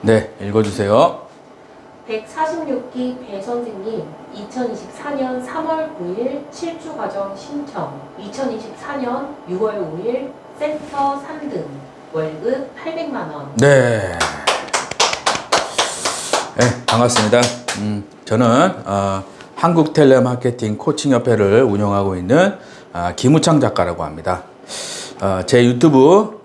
네, 읽어주세요. 146기 배 선생님 2024년 3월 9일 7주 과정 신청 2024년 6월 5일 센터 3등 월급 800만원. 네. 네, 반갑습니다. 저는 한국텔레마케팅 코칭협회를 운영하고 있는 김우창 작가라고 합니다. 제 유튜브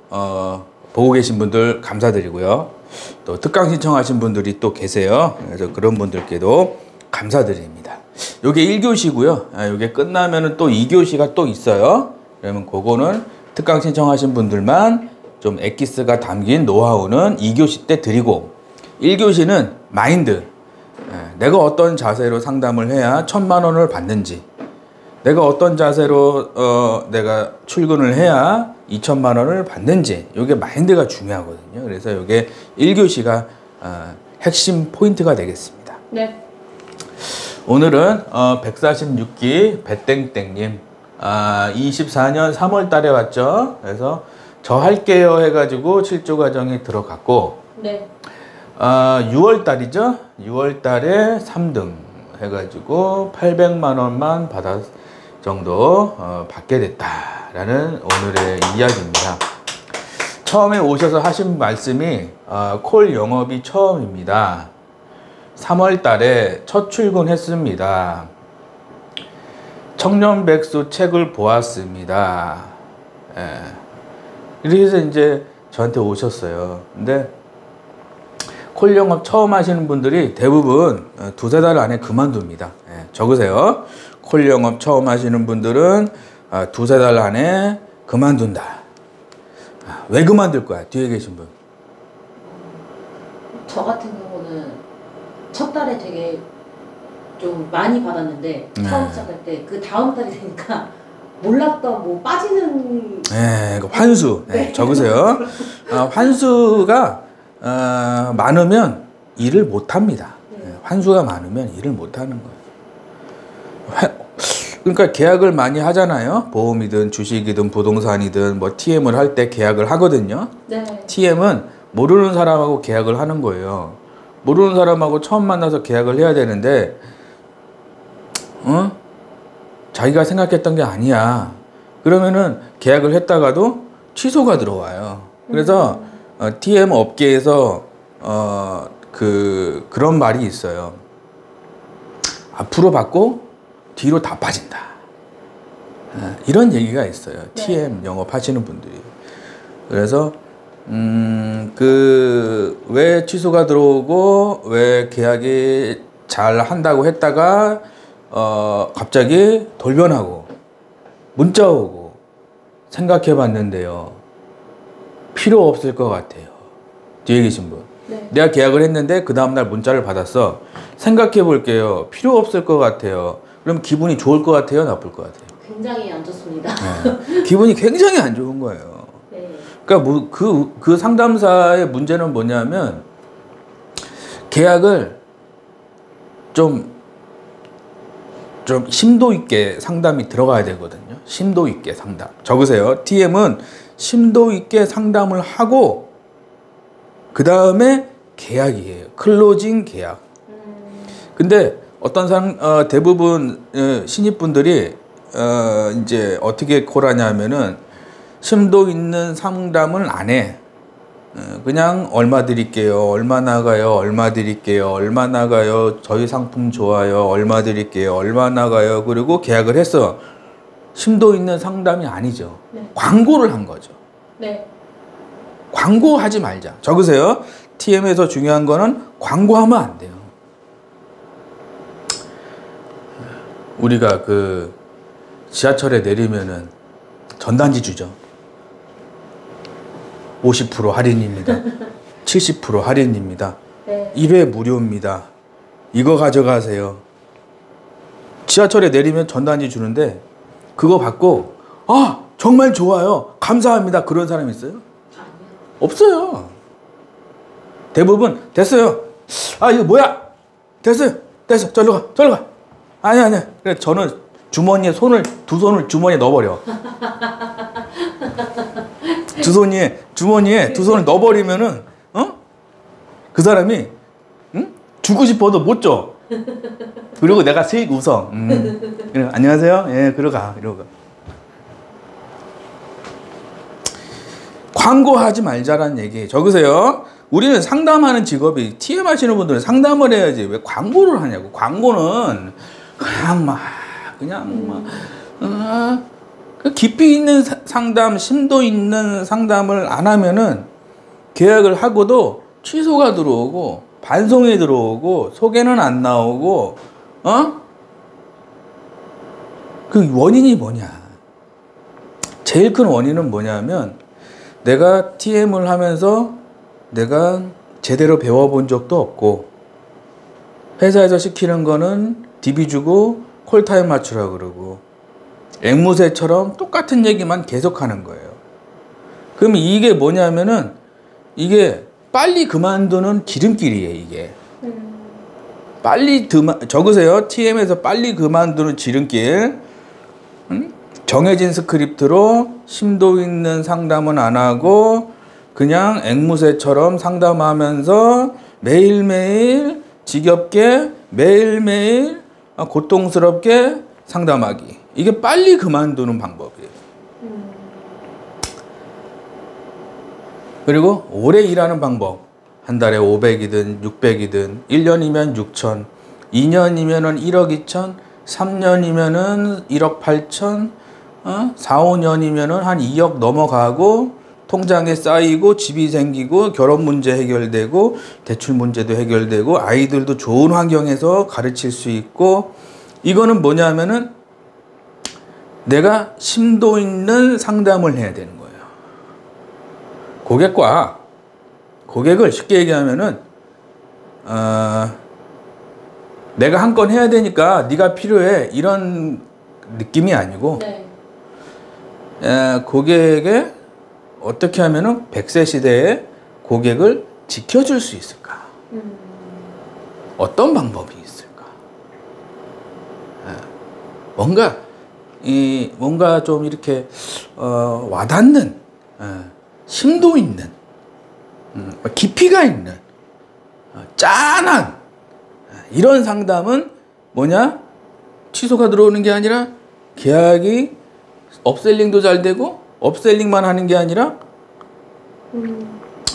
보고 계신 분들 감사드리고요. 또 특강 신청하신 분들이 또 계세요. 그래서 그런 분들께도 감사드립니다. 요게 1교시고요. 요게 끝나면은 또 2교시가 또 있어요. 그러면 그거는 특강 신청하신 분들만 좀 엑기스가 담긴 노하우는 2교시 때 드리고, 1교시는 마인드. 내가 어떤 자세로 상담을 해야 1000만 원을 받는지, 내가 어떤 자세로 내가 출근을 해야 2000만 원을 받는지, 이게 마인드가 중요하거든요. 그래서 이게 1교시가 핵심 포인트가 되겠습니다. 네. 오늘은 146기 배땡땡님 24년 3월 달에 왔죠. 그래서 저 할게요 해가지고 7주 과정이 들어갔고, 네. 6월 달이죠. 6월 달에 3등 해가지고 800만 원만 정도 받게 됐다라는 오늘의 이야기입니다. 처음에 오셔서 하신 말씀이 콜 영업이 처음입니다. 3월 달에 첫 출근했습니다. 청년백수 책을 보았습니다. 이렇게 해서 이제 저한테 오셨어요. 근데 콜 영업 처음 하시는 분들이 대부분 2-3달 안에 그만둡니다. 적으세요. 콜 영업 처음 하시는 분들은 2-3달 안에 그만둔다. 왜 그만둘 거야? 뒤에 계신 분. 저 같은 경우는 첫 달에 되게 좀 많이 받았는데 처음 시작할 때 그 다음 달이 되니까 몰랐던 뭐 빠지는 환수. 네. 적으세요. 환수가 많으면 일을 못 합니다. 환수가 많으면 일을 못 하는 거예요. 그러니까 계약을 많이 하잖아요. 보험이든 주식이든 부동산이든 뭐 TM을 할 때 계약을 하거든요. 네. TM은 모르는 사람하고 계약을 하는 거예요. 모르는 사람하고 처음 만나서 계약을 해야 되는데 자기가 생각했던 게 아니야. 그러면은 계약을 했다가도 취소가 들어와요. 그래서 TM 업계에서 그런 말이 있어요. 앞으로 받고 뒤로 다 빠진다. 이런 얘기가 있어요. 네. TM 영업하시는 분들이. 그래서 왜 취소가 들어오고 왜 계약이 잘 한다고 했다가 갑자기 돌변하고 문자 오고 생각해 봤는데요. 필요 없을 것 같아요. 뒤에 계신 분. 네. 내가 계약을 했는데 그 다음날 문자를 받았어. 생각해 볼게요. 필요 없을 것 같아요. 그럼 기분이 좋을 것 같아요? 나쁠 것 같아요? 굉장히 안 좋습니다. 네. 기분이 굉장히 안 좋은 거예요. 네. 그러니까 그 상담사의 문제는 뭐냐면 계약을 좀 심도 있게 상담이 들어가야 되거든요. 심도 있게 상담. 적으세요. TM은 심도 있게 상담을 하고 그 다음에 계약이에요. 클로징 계약. 근데 어떤 대부분 신입분들이 이제 어떻게 콜하냐면은 심도 있는 상담을 안 해. 그냥 얼마 드릴게요. 얼마 나가요. 얼마 드릴게요. 얼마 나가요. 저희 상품 좋아요. 얼마 드릴게요. 얼마 나가요. 그리고 계약을 했어. 심도 있는 상담이 아니죠. 네. 광고를 한 거죠. 네. 광고하지 말자. 적으세요. TM에서 중요한 거는 광고하면 안 돼요. 우리가 그 지하철에 내리면은 전단지 주죠. 50% 할인입니다. 70% 할인입니다. 네. 1회 무료입니다. 이거 가져가세요. 지하철에 내리면 전단지 주는데 그거 받고 정말 좋아요. 감사합니다. 그런 사람 있어요? 아니요. 없어요. 대부분 됐어요. 이거 뭐야? 됐어요. 됐어. 절로 가. 아니. 그래 저는 주머니에 두 손을 주머니에 넣어버려. 주머니에 두 손을 넣어버리면은 그 사람이 응? 주고 싶어도 못 줘. 그리고 내가 슥 웃어. 이러고, 안녕하세요. 예, 그러가. 이러고. 광고하지 말자라는 얘기. 적으세요. 우리는 상담하는 직업이 TM 하시는 분들은 상담을 해야지 왜 광고를 하냐고. 광고는 그냥 막 그 깊이 있는 상담, 심도 있는 상담을 안 하면은 계약을 하고도 취소가 들어오고 반송이 들어오고 소개는 안 나오고 그 원인이 뭐냐. 제일 큰 원인은 뭐냐면 내가 TM을 하면서 내가 제대로 배워본 적도 없고 회사에서 시키는 거는 DB 주고 콜타임 맞추라 그러고 앵무새처럼 똑같은 얘기만 계속하는 거예요. 그럼 이게 뭐냐면은 이게 빨리 그만두는 지름길이에요. 이게 빨리 적으세요. TM에서 빨리 그만두는 지름길. 정해진 스크립트로 심도 있는 상담은 안 하고 그냥 앵무새처럼 상담하면서 매일매일 지겹게 매일매일 고통스럽게 상담하기. 이게 빨리 그만두는 방법이에요. 그리고 오래 일하는 방법. 한 달에 500이든 600이든 1년이면 6천, 2년이면은 1억 2천, 3년이면은 1억 8천, 4, 5년이면은 한 2억 넘어가고 통장에 쌓이고 집이 생기고 결혼 문제 해결되고 대출 문제도 해결되고 아이들도 좋은 환경에서 가르칠 수 있고 이거는 뭐냐면은 내가 심도 있는 상담을 해야 되는 거예요. 고객을 쉽게 얘기하면은 내가 한 건 해야 되니까 네가 필요해 이런 느낌이 아니고 네. 고객에 어떻게 하면은 100세 시대에 고객을 지켜줄 수 있을까? 어떤 방법이 있을까? 뭔가 좀 이렇게 와닿는 심도 있는 깊이가 있는 짠한 이런 상담은 뭐냐? 취소가 들어오는 게 아니라 계약이 업셀링도 잘 되고 업셀링만 하는 게 아니라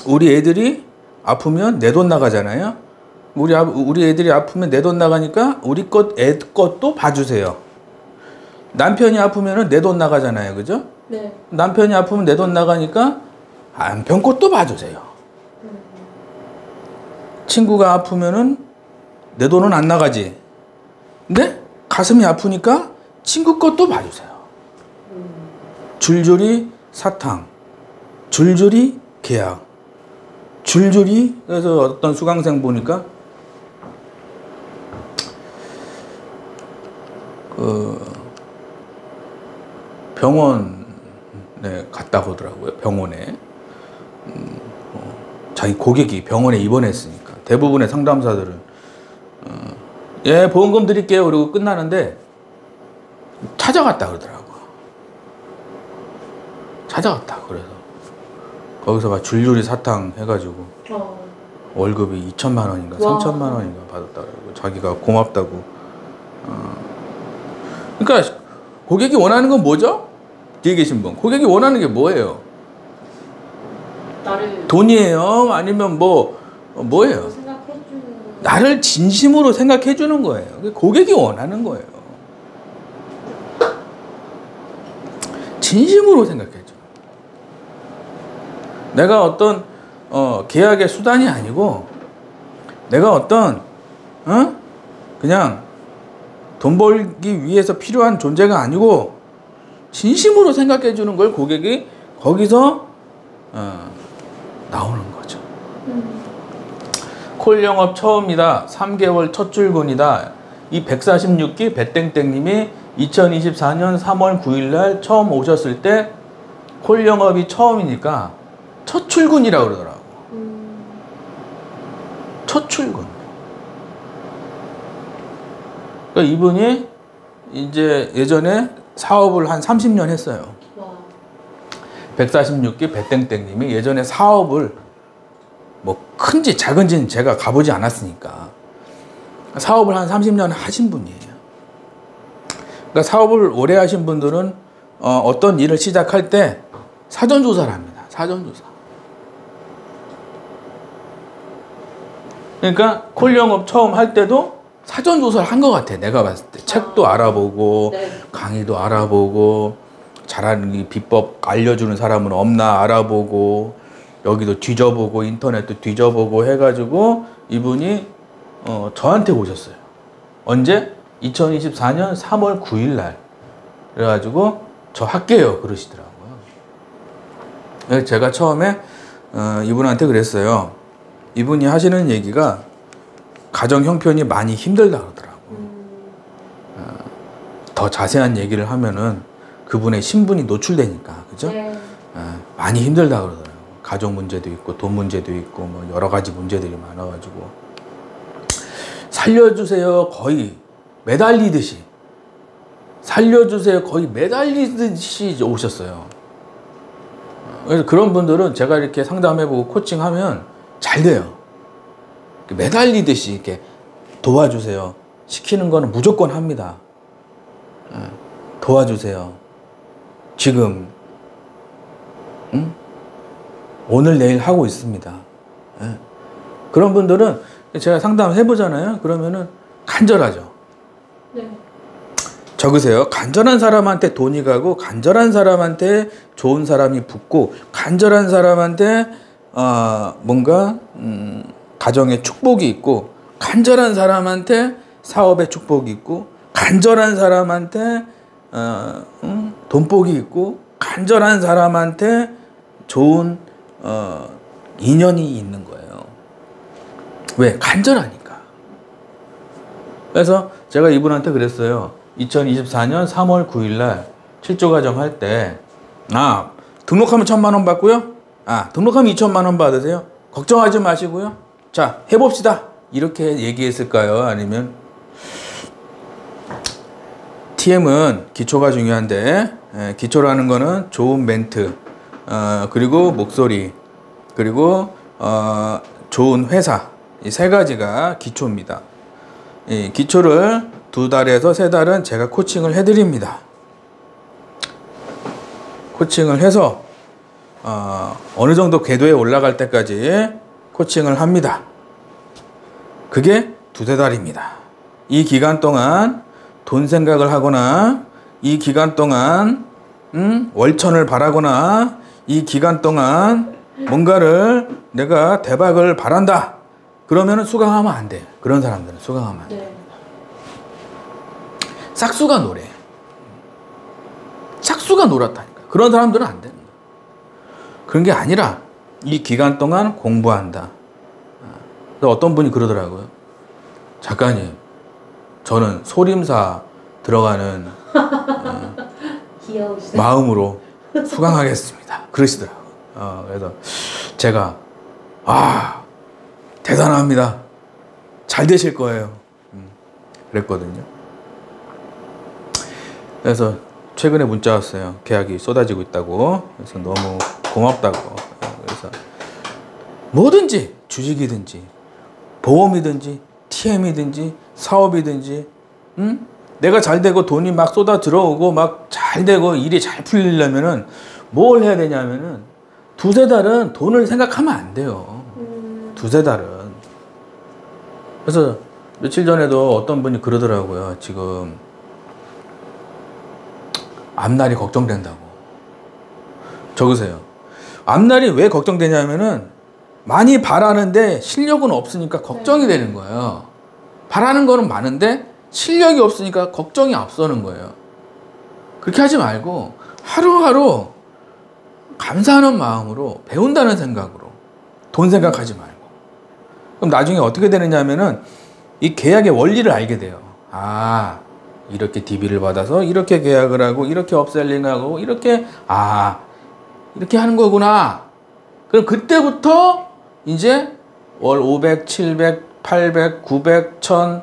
우리 애들이 아프면 내 돈 나가잖아요. 우리 애들이 아프면 내 돈 나가니까 우리 애 것도 봐주세요. 남편이 아프면 내 돈 나가잖아요. 그죠? 네. 남편이 아프면 내 돈 나가니까 남편 것도 봐주세요. 친구가 아프면은 내 돈은 안 나가지. 근데 가슴이 아프니까 친구 것도 봐주세요. 줄줄이 사탕, 줄줄이 계약, 줄줄이. 그래서 어떤 수강생 보니까 병원에 갔다 오더라고요. 병원에 자기 고객이 병원에 입원했으니까 대부분의 상담사들은 예 보험금 드릴게요 그리고 끝나는데 찾아갔다 그러더라고. 찾아갔다. 그래서 거기서 막 줄줄이 사탕 해가지고 월급이 2천만 원인가 3천만 원인가 받았다고 자기가 고맙다고. 그러니까 고객이 원하는 건 뭐죠? 뒤에 계신 분 고객이 원하는 게 뭐예요? 돈이에요? 아니면 뭐예요? 나를 진심으로 생각해 주는 거예요. 고객이 원하는 거예요. 진심으로 생각해 줘. 내가 어떤 계약의 수단이 아니고 내가 어떤 그냥 돈 벌기 위해서 필요한 존재가 아니고 진심으로 생각해 주는 걸 고객이 거기서 나오는 거죠. 콜 영업 처음이다. 3개월 첫 출근이다. 이 146기 배땡땡님이 2024년 3월 9일 날 처음 오셨을 때 콜 영업이 처음이니까 첫 출근이라고 그러더라고. 첫 출근. 그러니까 이분이 이제 예전에 사업을 한 30년 했어요. 146기 배땡땡님이 예전에 사업을 뭐 큰지 작은지는 제가 가보지 않았으니까. 사업을 한 30년 하신 분이에요. 그러니까 사업을 오래 하신 분들은 어떤 일을 시작할 때 사전조사를 합니다. 사전조사. 그러니까 콜 영업 처음 할 때도 사전조사를 한 것 같아. 내가 봤을 때. 책도 알아보고 네. 강의도 알아보고 잘하는 이 비법 알려주는 사람은 없나 알아보고 여기도 뒤져보고 인터넷도 뒤져보고 해가지고 이분이 저한테 오셨어요. 언제? 2024년 3월 9일 날. 그래가지고 저 할게요 그러시더라고요. 그래서 제가 처음에 이분한테 그랬어요. 이분이 하시는 얘기가 가정 형편이 많이 힘들다 그러더라고요. 더 자세한 얘기를 하면은 그분의 신분이 노출되니까, 그죠? 네. 많이 힘들다 그러더라고요. 가족 문제도 있고 돈 문제도 있고 뭐 여러 가지 문제들이 많아가지고 살려주세요 거의 매달리듯이 살려주세요 거의 매달리듯이 오셨어요. 그래서 그런 분들은 제가 이렇게 상담해보고 코칭하면 잘 돼요. 매달리듯이 이렇게 도와주세요. 시키는 거는 무조건 합니다. 도와주세요. 지금 응? 오늘 내일 하고 있습니다. 그런 분들은 제가 상담해보잖아요. 그러면은 간절하죠. 네. 적으세요. 간절한 사람한테 돈이 가고 간절한 사람한테 좋은 사람이 붙고 간절한 사람한테 뭔가 가정에 축복이 있고 간절한 사람한테 사업에 축복이 있고 간절한 사람한테 돈복이 있고 간절한 사람한테 좋은 인연이 있는 거예요. 왜? 간절하니까. 그래서 제가 이분한테 그랬어요. 2024년 3월 9일 날 7조 가정 할 때 등록하면 1,000만 원 받고요. 등록하면 2,000만 원 받으세요. 걱정하지 마시고요. 자, 해봅시다. 이렇게 얘기했을까요? 아니면 TM은 기초가 중요한데 기초라는 거는 좋은 멘트 그리고 목소리 그리고 좋은 회사 이 세 가지가 기초입니다. 이 기초를 2달에서 3달은 제가 코칭을 해드립니다. 코칭을 해서 어느 정도 궤도에 올라갈 때까지 코칭을 합니다. 그게 2-3달입니다. 이 기간 동안 돈 생각을 하거나 이 기간 동안 월천을 바라거나 이 기간 동안 뭔가를 내가 대박을 바란다. 그러면은 수강하면 안 돼. 그런 사람들은 수강하면 안 돼. 네. 싹수가 노래. 싹수가 놀았다니까. 그런 사람들은 안 되는 거야. 그런 게 아니라 이 기간 동안 공부한다. 어떤 분이 그러더라고요. 작가님, 저는 소림사 들어가는 마음으로 수강하겠습니다. 그러시더라고요. 그래서 제가 대단합니다. 잘 되실 거예요. 그랬거든요. 그래서 최근에 문자 왔어요. 계약이 쏟아지고 있다고. 그래서 너무 고맙다고. 그래서 뭐든지 주식이든지 보험이든지 TM이든지 사업이든지 내가 잘 되고 돈이 막 쏟아 들어오고 막 잘 되고 일이 잘 풀리려면은 뭘 해야 되냐면은 2-3달은 돈을 생각하면 안 돼요. 2-3달은. 그래서 며칠 전에도 어떤 분이 그러더라고요. 지금 앞날이 걱정된다고. 적으세요. 앞날이 왜 걱정되냐면은 많이 바라는데 실력은 없으니까 걱정이 되는 거예요. 바라는 거는 많은데 실력이 없으니까 걱정이 앞서는 거예요. 그렇게 하지 말고 하루하루 감사하는 마음으로 배운다는 생각으로 돈 생각하지 말고. 그럼 나중에 어떻게 되느냐 하면은 이 계약의 원리를 알게 돼요. 이렇게 DB를 받아서 이렇게 계약을 하고 이렇게 업셀링하고 이렇게 이렇게 하는 거구나. 그럼 그때부터 이제 월 500, 700, 800, 900, 1000,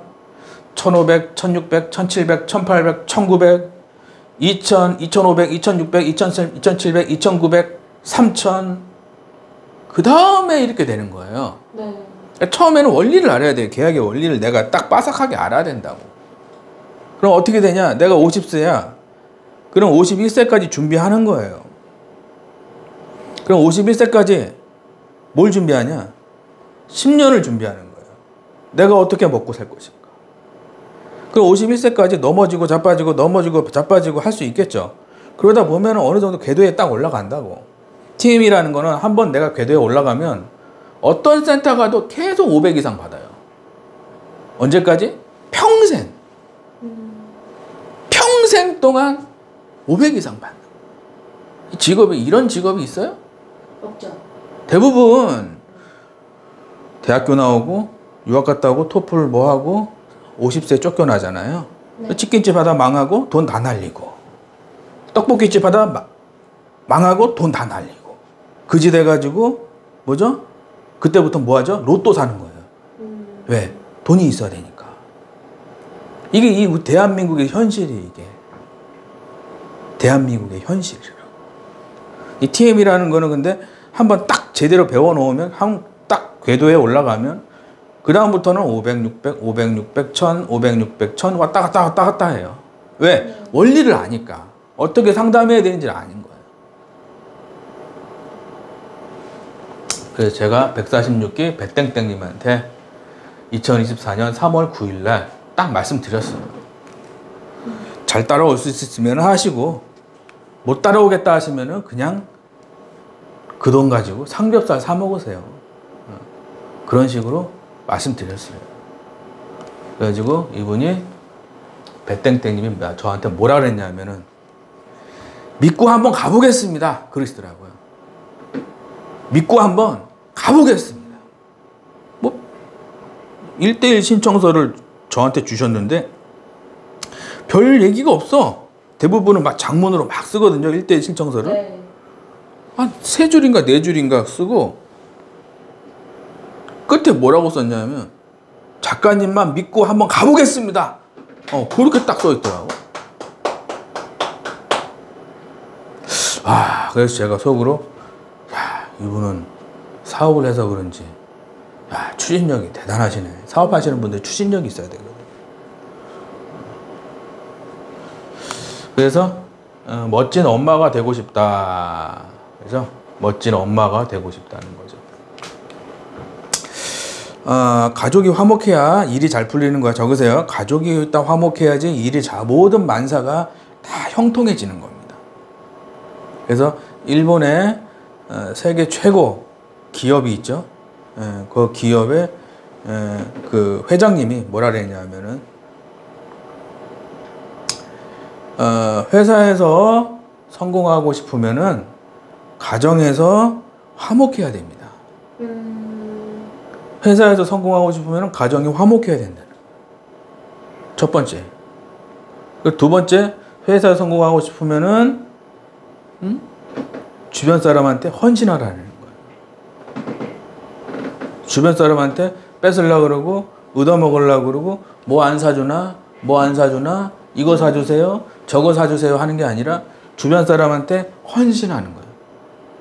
1500, 1600, 1700, 1800, 1900, 2000, 2500, 2600, 2700, 2900, 3000 그 다음에 이렇게 되는 거예요. 네. 그러니까 처음에는 원리를 알아야 돼요. 계약의 원리를 내가 딱 빠삭하게 알아야 된다고. 그럼 어떻게 되냐? 내가 50세야. 그럼 51세까지 준비하는 거예요. 그럼 51세까지 뭘 준비하냐? 10년을 준비하는 거예요. 내가 어떻게 먹고 살 것인가. 그럼 51세까지 넘어지고 자빠지고 넘어지고 자빠지고 할 수 있겠죠. 그러다 보면 어느 정도 궤도에 딱 올라간다고. TM이라는 거는 한번 내가 궤도에 올라가면 어떤 센터 가도 계속 500 이상 받아요. 언제까지? 평생. 평생 동안 500 이상 받는. 직업이, 이런 직업이 있어요? 없죠. 대부분 대학교 나오고 유학 갔다 오고 토플 뭐 하고 50세 쫓겨나잖아요. 네. 치킨집 하다 망하고 돈 다 날리고 떡볶이집 하다 망하고 돈 다 날리고 그지 돼가지고 뭐죠? 그때부터 뭐 하죠? 로또 사는 거예요. 왜? 돈이 있어야 되니까. 이게 이 대한민국의 현실이 이게. 대한민국의 현실이라고. 이 TM이라는 거는 근데 한번 딱 제대로 배워놓으면 딱 궤도에 올라가면 그 다음부터는 500, 600, 500, 600, 1000, 500, 600, 1000 왔다 갔다 왔다 갔다 해요. 왜? 원리를 아니까. 어떻게 상담해야 되는지를 아는 거예요. 그래서 제가 146기 배땡땡님한테 2024년 3월 9일 날 딱 말씀드렸어요. 잘 따라올 수 있으면 하시고 못 따라오겠다 하시면은 그냥 그 돈 가지고 삼겹살 사 먹으세요. 그런 식으로 말씀드렸어요. 그래가지고 이분이 배땡땡님이 저한테 뭐라 그랬냐면은 믿고 한번 가보겠습니다. 그러시더라고요. 믿고 한번 가보겠습니다. 뭐 1:1 신청서를 저한테 주셨는데 별 얘기가 없어. 대부분은 막 장문으로 막 쓰거든요. 1:1 신청서를. 네. 한 3줄인가 4줄인가 쓰고 끝에 뭐라고 썼냐면 작가님만 믿고 한번 가보겠습니다. 그렇게 딱 써있더라고. 그래서 제가 속으로 야, 이분은 사업을 해서 그런지 야, 추진력이 대단하시네. 사업하시는 분들 추진력이 있어야 되거든. 그래서 멋진 엄마가 되고 싶다. 그래서 멋진 엄마가 되고 싶다는 거죠. 가족이 화목해야 일이 잘 풀리는 거야. 적으세요. 가족이 일단 화목해야지 일이 모든 만사가 다 형통해지는 겁니다. 그래서 일본의 세계 최고 기업이 있죠. 그 기업의 그 회장님이 뭐라 그랬냐면은 회사에서 성공하고 싶으면은 가정에서 화목해야 됩니다. 회사에서 성공하고 싶으면 가정이 화목해야 된다. 첫 번째. 두 번째, 회사에서 성공하고 싶으면은 주변 사람한테 헌신하라는 거예요. 주변 사람한테 뺏으려고 그러고 얻어먹으려고 그러고 뭐 안 사주나 뭐 안 사주나 이거 사주세요 저거 사주세요 하는 게 아니라 주변 사람한테 헌신하는 거예요.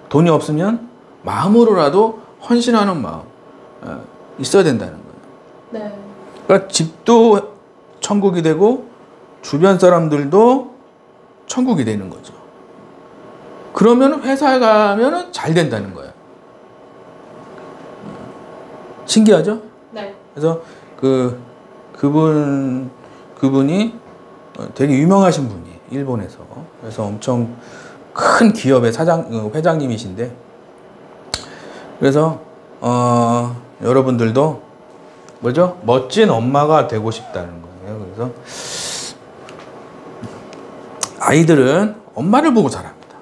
돈이 없으면 마음으로라도 헌신하는 마음 있어야 된다는 거예요. 네. 그러니까 집도 천국이 되고 주변 사람들도 천국이 되는 거죠. 그러면 회사에 가면은 잘 된다는 거예요. 신기하죠? 네. 그래서 그분이 되게 유명하신 분이 일본에서. 그래서 엄청 큰 기업의 회장님이신데, 그래서 여러분들도 뭐죠? 멋진 엄마가 되고 싶다는 거예요. 그래서 아이들은 엄마를 보고 자랍니다.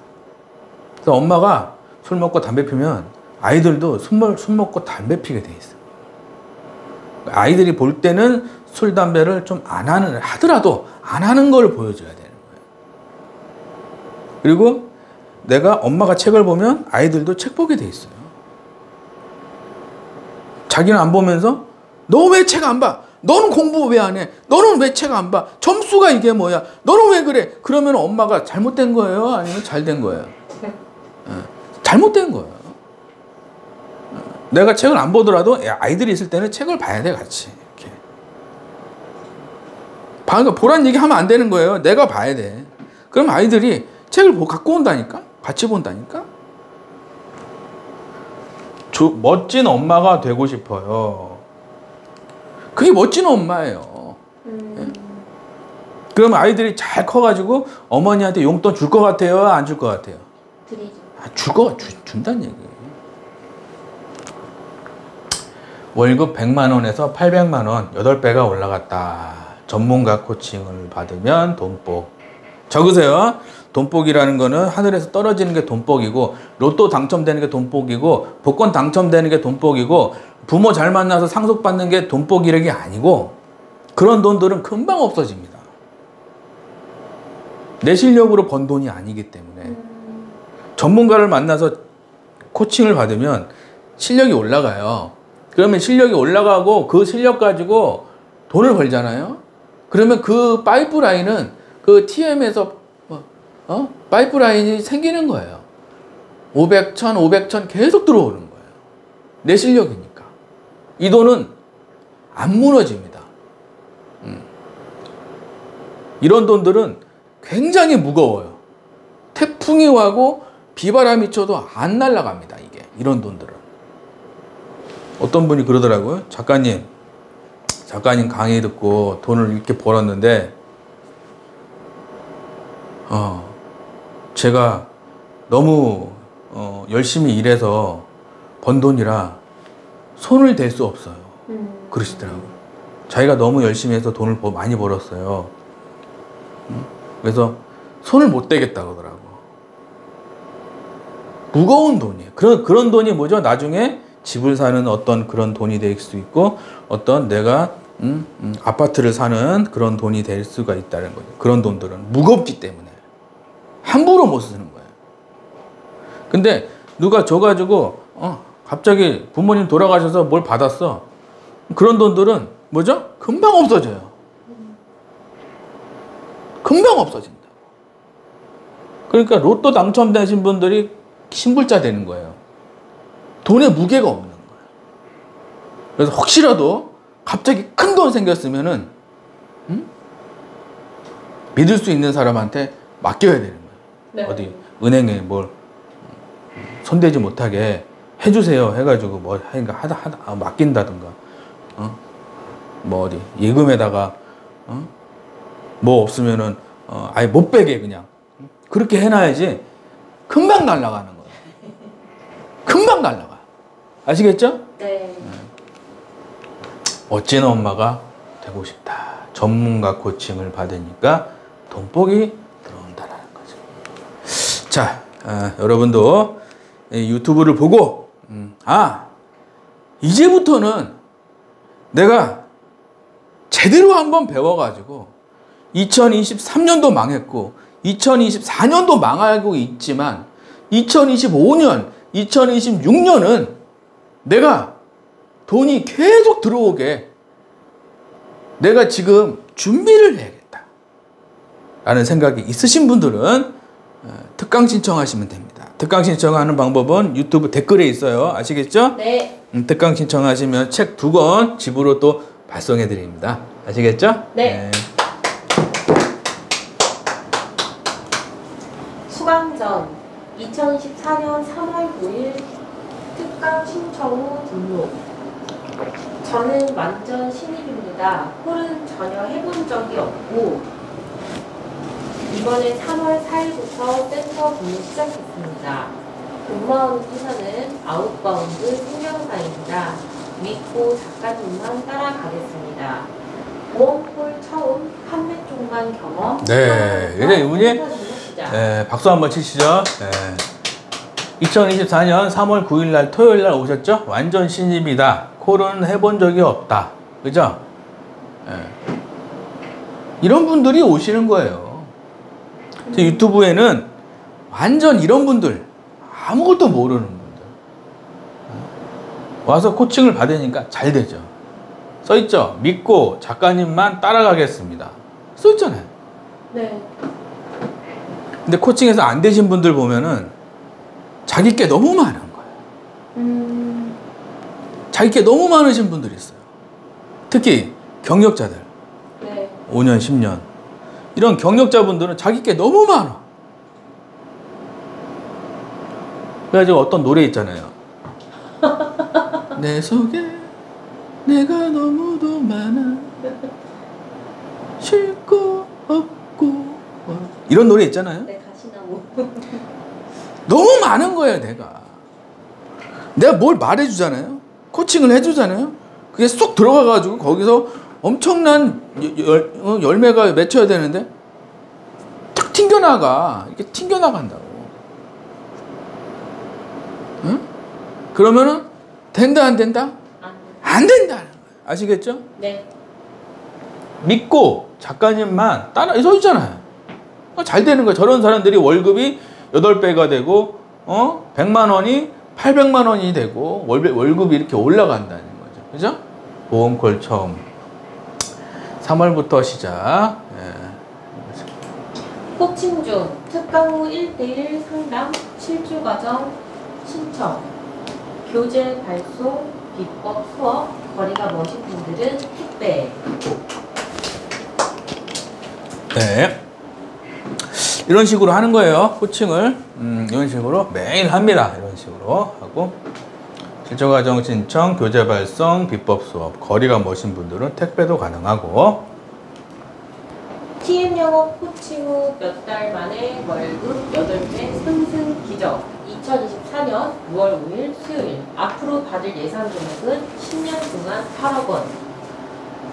그래서 엄마가 술 먹고 담배 피면 아이들도 술 먹고 담배 피게 돼 있어요. 아이들이 볼 때는 술, 담배를 좀 하더라도 안 하는 걸 보여줘야 되는 거예요. 그리고 내가 엄마가 책을 보면 아이들도 책 보게 돼 있어요. 자기는 안 보면서 너 왜 책 안 봐? 너는 공부 왜 안 해? 너는 왜 책 안 봐? 점수가 이게 뭐야? 너는 왜 그래? 그러면 엄마가 잘못된 거예요? 아니면 잘된 거예요? 잘못된 거예요. 내가 책을 안 보더라도 아이들이 있을 때는 책을 봐야 돼, 같이. 이렇게. 그러니까 보란 얘기 하면 안 되는 거예요. 내가 봐야 돼. 그럼 아이들이 책을 갖고 온다니까? 같이 본다니까? 멋진 엄마가 되고 싶어요. 그게 멋진 엄마예요. 예? 그럼 아이들이 잘 커가지고 어머니한테 용돈 줄 것 같아요? 안 줄 것 같아요? 드리죠. 준다는 얘기예요. 월급 100만 원에서 800만 원 8배가 올라갔다. 전문가 코칭을 받으면 돈복. 적으세요. 돈복이라는 거는 하늘에서 떨어지는 게 돈복이고, 로또 당첨되는 게 돈복이고, 복권 당첨되는 게 돈복이고, 부모 잘 만나서 상속받는 게 돈복이라는 게 아니고, 그런 돈들은 금방 없어집니다. 내 실력으로 번 돈이 아니기 때문에. 전문가를 만나서 코칭을 받으면 실력이 올라가요. 그러면 실력이 올라가고 그 실력 가지고 돈을 벌잖아요. 그러면 그 파이프라인은 그 TM에서 파이프라인이 생기는 거예요. 500, 1000, 500, 1000 계속 들어오는 거예요. 내 실력이니까. 이 돈은 안 무너집니다. 이런 돈들은 굉장히 무거워요. 태풍이 와고 비바람이 쳐도 안 날아갑니다. 이게 이런 돈들은. 어떤 분이 그러더라고요. 작가님 강의 듣고 돈을 이렇게 벌었는데 제가 너무 열심히 일해서 번 돈이라 손을 댈 수 없어요. 그러시더라고요. 자기가 너무 열심히 해서 돈을 많이 벌었어요. 그래서 손을 못 대겠다 그러더라고. 무거운 돈이에요. 그런 돈이 뭐죠? 나중에 집을 사는 어떤 그런 돈이 될 수 있고, 어떤 내가 아파트를 사는 그런 돈이 될 수가 있다는 거죠. 그런 돈들은 무겁기 때문에 함부로 못 쓰는 거예요. 근데 누가 줘가지고 갑자기 부모님 돌아가셔서 뭘 받았어. 그런 돈들은 뭐죠? 금방 없어져요. 금방 없어진다. 그러니까 로또 당첨되신 분들이 신불자 되는 거예요. 돈에 무게가 없는 거예요. 그래서 혹시라도 갑자기 큰 돈 생겼으면은 믿을 수 있는 사람한테 맡겨야 되는 거예요. 네. 어디 은행에 뭘 손대지 못하게 해주세요 해가지고 뭐 맡긴다든가, 뭐 어디 예금에다가 뭐 없으면은 아예 못 빼게 그냥 그렇게 해놔야지 금방 날아가는 거예요. 금방 날아가. 아시겠죠? 네. 멋진 엄마가 되고 싶다. 전문가 코칭을 받으니까 돈복이 들어온다는 거죠. 자, 여러분도 유튜브를 보고 이제부터는 내가 제대로 한번 배워가지고 2023년도 망했고 2024년도 망하고 있지만 2025년, 2026년은 내가 돈이 계속 들어오게 내가 지금 준비를 해야겠다 라는 생각이 있으신 분들은 특강 신청하시면 됩니다. 특강 신청하는 방법은 유튜브 댓글에 있어요. 아시겠죠? 네. 특강 신청하시면 책 2권 집으로 또 발송해 드립니다. 아시겠죠? 네. 수강 전 2024년 3월 9일 특강 신청 후 등록. 저는 완전 신입입니다. 홀은 전혀 해본 적이 없고 이번에 3월 4일부터 센터 근무 시작했습니다. 근무하는 회사는 아웃바운드 생명사입니다. 믿고 작가님만 따라가겠습니다. 보험콜 처음, 판매 쪽만 경험. 네, 이제 이분이 박수 한번 치시죠. 2024년 3월 9일 날 토요일 날 오셨죠? 완전 신입이다. 콜은 해본 적이 없다. 그죠? 이런 분들이 오시는 거예요. 제 유튜브에는 완전 이런 분들, 아무것도 모르는 분들 와서 코칭을 받으니까 잘 되죠. 써있죠? 믿고 작가님만 따라가겠습니다. 써있잖아요. 네. 근데 코칭에서 안 되신 분들 보면은 자기 게 너무 많은 거예요. 자기 게 너무 많으신 분들이 있어요. 특히 경력자들. 네. 5년, 10년. 이런 경력자분들은 자기 게 너무 많아. 그래가지고 어떤 노래 있잖아요. 내 속에 내가 너무도 많아. 쉴 거 없고. 이런 노래 있잖아요. 네, 가시나무. 너무 많은 거예요, 내가 뭘 말해주잖아요. 코칭을 해주잖아요. 그게 쏙 들어가가지고 거기서 엄청난 열매가 맺혀야 되는데 탁 튕겨나가. 이렇게 튕겨나간다고. 응? 그러면은 된다, 안 된다? 안 된다. 아시겠죠? 네. 믿고 작가님만 따라 서주잖아요. 잘 되는 거야. 저런 사람들이 월급이 8배가 되고 100만 원이 800만 원이 되고 월급이 이렇게 올라간다는 거죠. 그죠? 보험콜 처음 3월부터 시작. 코칭 중 특강 후 1대1 상담, 실주 과정 신청, 교재 발송, 비법 수업, 거리가 머신 분들은 택배. 네. 이런 식으로 하는 거예요. 코칭을. 이런 식으로 매일 합니다. 이런 식으로 하고 실전과정 신청, 교재 발송, 비법 수업, 거리가 머신 분들은 택배도 가능하고. TM 영어 코칭 후 몇 달 만에 월급 8배 상승 기적. 2024년 6월 5일 수요일. 앞으로 받을 예상 금액은 10년 동안 8억 원.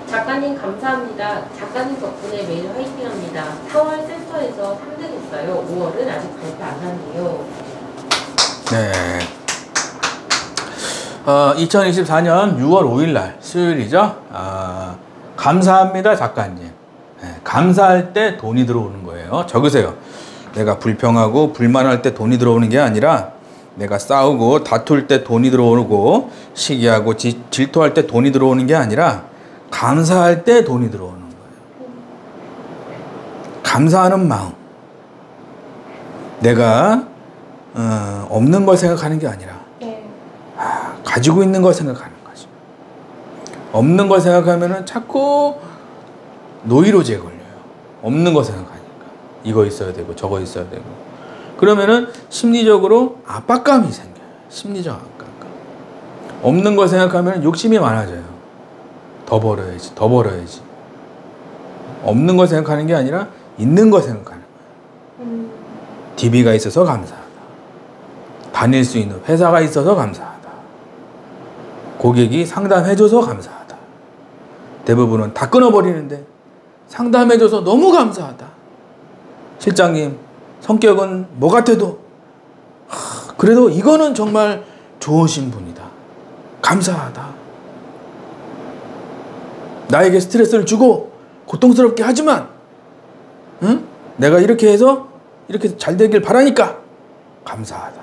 작가님 감사합니다. 작가님 덕분에 매일 화이팅합니다. 4월 센터에서 3등 했어요. 5월은 아직 발표 안 났네요. 네. 2024년 6월 5일 날 수요일이죠. 감사합니다, 작가님. 네, 감사할 때 돈이 들어오는 거예요. 적으세요. 내가 불평하고 불만할 때 돈이 들어오는 게 아니라 내가 싸우고 다툴 때 돈이 들어오고 시기하고 질투할 때 돈이 들어오는 게 아니라 감사할 때 돈이 들어오는 거예요. 감사하는 마음. 내가 없는 걸 생각하는 게 아니라 가지고 있는 걸 생각하는 거죠. 없는 걸 생각하면은 자꾸 노이로제에 걸려요. 없는 거 생각하니까. 이거 있어야 되고 저거 있어야 되고. 그러면은 심리적으로 압박감이 생겨요. 심리적 압박감. 없는 걸 생각하면 욕심이 많아져요. 더 벌어야지, 더 벌어야지. 없는 걸 생각하는 게 아니라 있는 걸 생각하는 거예요. DB가 있어서 감사하다. 다닐 수 있는 회사가 있어서 감사하다. 고객이 상담해줘서 감사하다. 대부분은 다 끊어버리는데 상담해줘서 너무 감사하다. 실장님, 성격은 뭐 같아도 그래도 이거는 정말 좋으신 분이다. 감사하다. 나에게 스트레스를 주고 고통스럽게 하지만 내가 이렇게 해서 이렇게 잘 되길 바라니까 감사하다.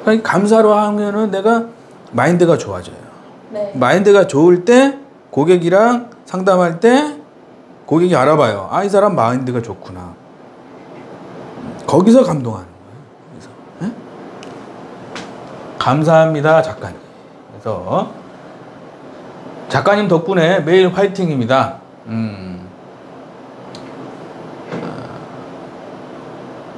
그러니까 감사로 하면은 내가 마인드가 좋아져요. 네. 마인드가 좋을 때 고객이랑 상담할 때 고객이 알아봐요. 아, 이 사람 마인드가 좋구나. 거기서 감동하는 거예요. 그래서 감사합니다, 작가님. 그래서 작가님 덕분에 매일 화이팅입니다.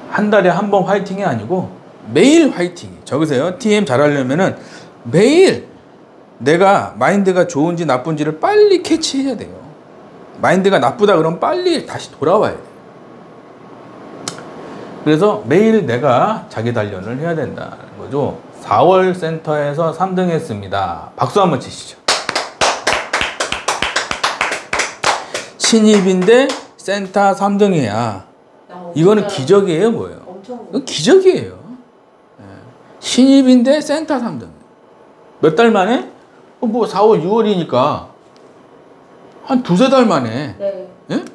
한 달에 한 번 화이팅이 아니고 매일 화이팅. 적으세요. TM 잘하려면은 매일 내가 마인드가 좋은지 나쁜지를 빨리 캐치해야 돼요. 마인드가 나쁘다 그러면 빨리 다시 돌아와야 돼요. 그래서 매일 내가 자기 단련을 해야 된다는 거죠. 4월 센터에서 3등 했습니다. 박수 한번 치시죠. 신입인데 센터 3등이야. 이거는 기적이에요, 뭐예요? 이건 기적이에요. 신입인데 센터 3등. 몇 달 만에? 뭐 4월, 6월이니까 한 두세 달 만에. 네. 예?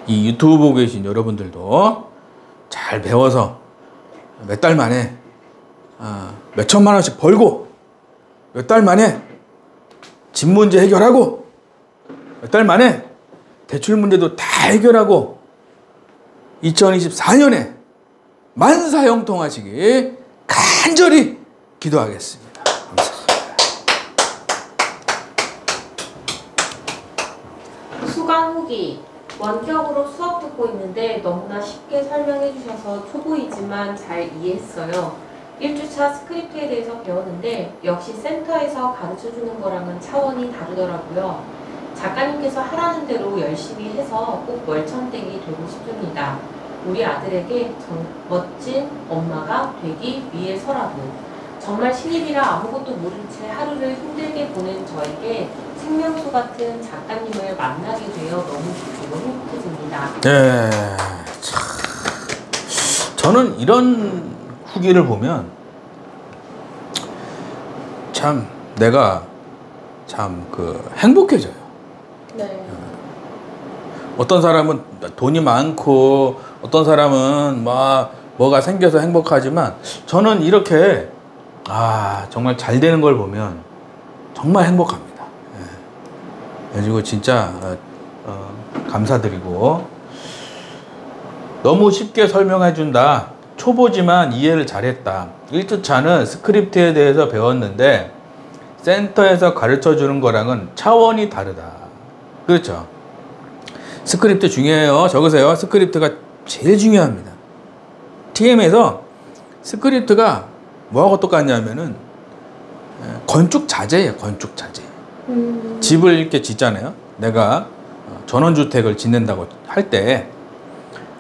이 유튜브 보고 계신 여러분들도 잘 배워서 몇 달 만에 몇 천만 원씩 벌고 몇 달 만에 집 문제 해결하고 몇 달 만에 대출 문제도 다 해결하고 2024년에 만사형통하시기 간절히 기도하겠습니다. 감사합니다. 수강 후기. 원격으로 수업 듣고 있는데 너무나 쉽게 설명해 주셔서 초보이지만 잘 이해했어요. 1주차 스크립트에 대해서 배웠는데 역시 센터에서 가르쳐주는 거랑은 차원이 다르더라고요. 작가님께서 하라는 대로 열심히 해서 꼭 월천댁이 되고 싶습니다. 우리 아들에게 멋진 엄마가 되기 위해서라도. 정말 신입이라 아무것도 모른 채 하루를 힘들게 보낸 저에게 생명수 같은 작가님을 만나게 되어 너무 기쁘고 행복해집니다. 네, 참, 저는 이런 후기를 보면 참 내가 참 행복해져요. 네. 어떤 사람은 돈이 많고 어떤 사람은 뭐가 생겨서 행복하지만 저는 이렇게 정말 잘 되는 걸 보면 정말 행복합니다. 그래가지고 진짜 감사드리고, 너무 쉽게 설명해 준다, 초보지만 이해를 잘했다, 1주차는 스크립트에 대해서 배웠는데 센터에서 가르쳐 주는 거랑은 차원이 다르다. 그렇죠? 스크립트 중요해요. 적으세요. 스크립트가 제일 중요합니다. TM에서 스크립트가 뭐하고 똑같냐면은 건축 자재예요. 건축 자재. 집을 이렇게 짓잖아요. 내가 전원주택을 짓는다고 할 때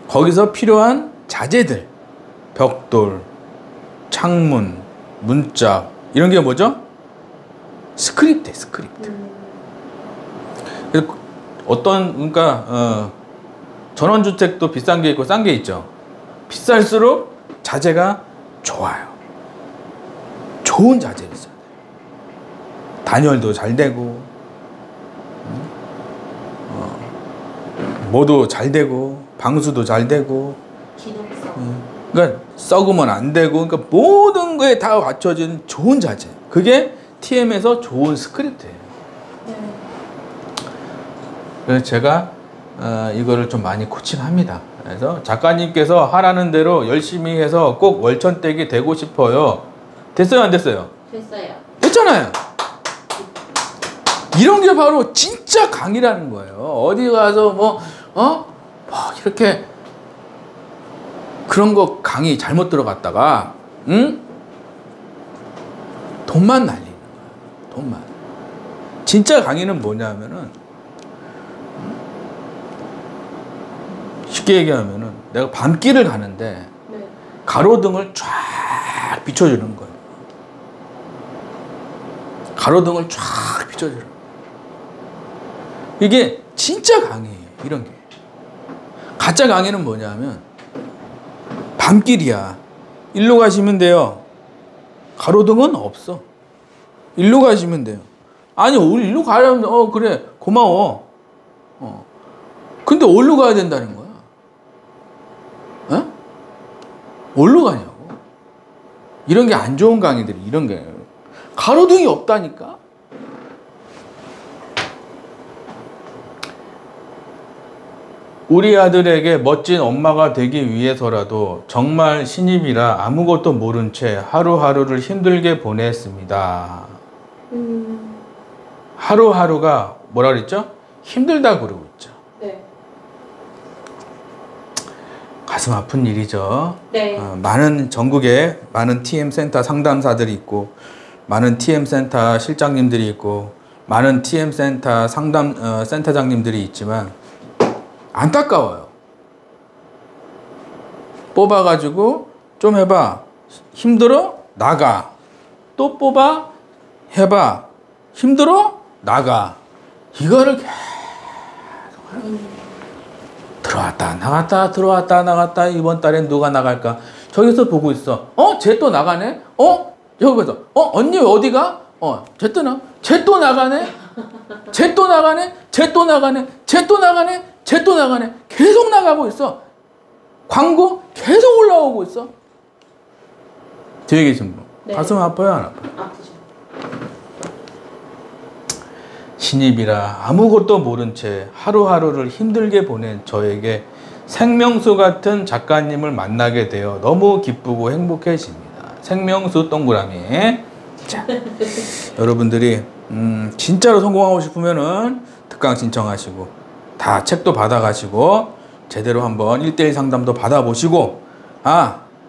거기서 필요한 자재들, 벽돌, 창문, 문짝, 이런 게 뭐죠? 스크립트예요. 스크립트. 그러니까 전원주택도 비싼 게 있고 싼 게 있죠. 비쌀수록 자재가 좋아요. 좋은 자재를 써야 돼요. 단열도 잘 되고, 뭐도 잘 되고, 방수도 잘 되고, 기동성. 그러니까 썩으면 안 되고, 그러니까 모든 거에 다 갖춰진 좋은 자재. 그게 TM에서 좋은 스크립트예요. 그래서 제가 이거를 좀 많이 코칭합니다. 그래서 작가님께서 하라는 대로 열심히 해서 꼭 월천댁이 되고 싶어요. 됐어요, 안 됐어요? 됐어요. 됐잖아요. 이런 게 바로 진짜 강의라는 거예요. 어디 가서 이렇게 그런 거 강의 잘못 들어갔다가 돈만 날리는 거예요. 돈만. 진짜 강의는 뭐냐면은 쉽게 얘기하면은 내가 밤길을 가는데 가로등을 쫙 비춰주는 거예요. 가로등을 쫙 비춰주는 거예요. 이게 진짜 강의예요. 이런 게. 가짜 강의는 뭐냐면 밤길이야. 일로 가시면 돼요. 가로등은 없어. 일로 가시면 돼요. 아니, 우리 일로 가려면 그래 고마워. 근데 어디로 가야 된다는 거야? 어디로 가냐고. 이런 게 안 좋은 강의들이 이런 게 가로등이 없다니까. 우리 아들에게 멋진 엄마가 되기 위해서라도 정말 신입이라 아무것도 모른 채 하루하루를 힘들게 보냈습니다. 하루하루가 뭐라 그랬죠? 힘들다 그러고 있죠. 네. 가슴 아픈 일이죠. 네. 많은 전국에 많은 TM 센터 상담사들이 있고, 많은 TM 센터 실장님들이 있고, 많은 TM 센터 센터장님들이 있지만 안타까워요. 뽑아가지고 좀 해봐. 힘들어? 나가. 또 뽑아? 해봐. 힘들어? 나가. 이거를 계속 들어왔다 나갔다 들어왔다 나갔다. 이번 달엔 누가 나갈까? 저기서 보고 있어. 쟤 또 나가네? 여기서 언니 어디가? 쟤 또 나가네? 쟤 또 나가네? 쟤 또 나가네? 쟤 또 나가네? 쟤 또 나가네? 계속 나가고 있어. 광고 계속 올라오고 있어. 뒤에 계신 분. 네. 가슴 아파요, 안 아파요? 아프죠. 신입이라 아무것도 모른 채 하루하루를 힘들게 보낸 저에게 생명수 같은 작가님을 만나게 되어 너무 기쁘고 행복해집니다. 생명수 동그라미. 자, 여러분들이 진짜로 성공하고 싶으면은 특강 신청하시고 다 책도 받아가시고 제대로 한번 1:1 상담도 받아보시고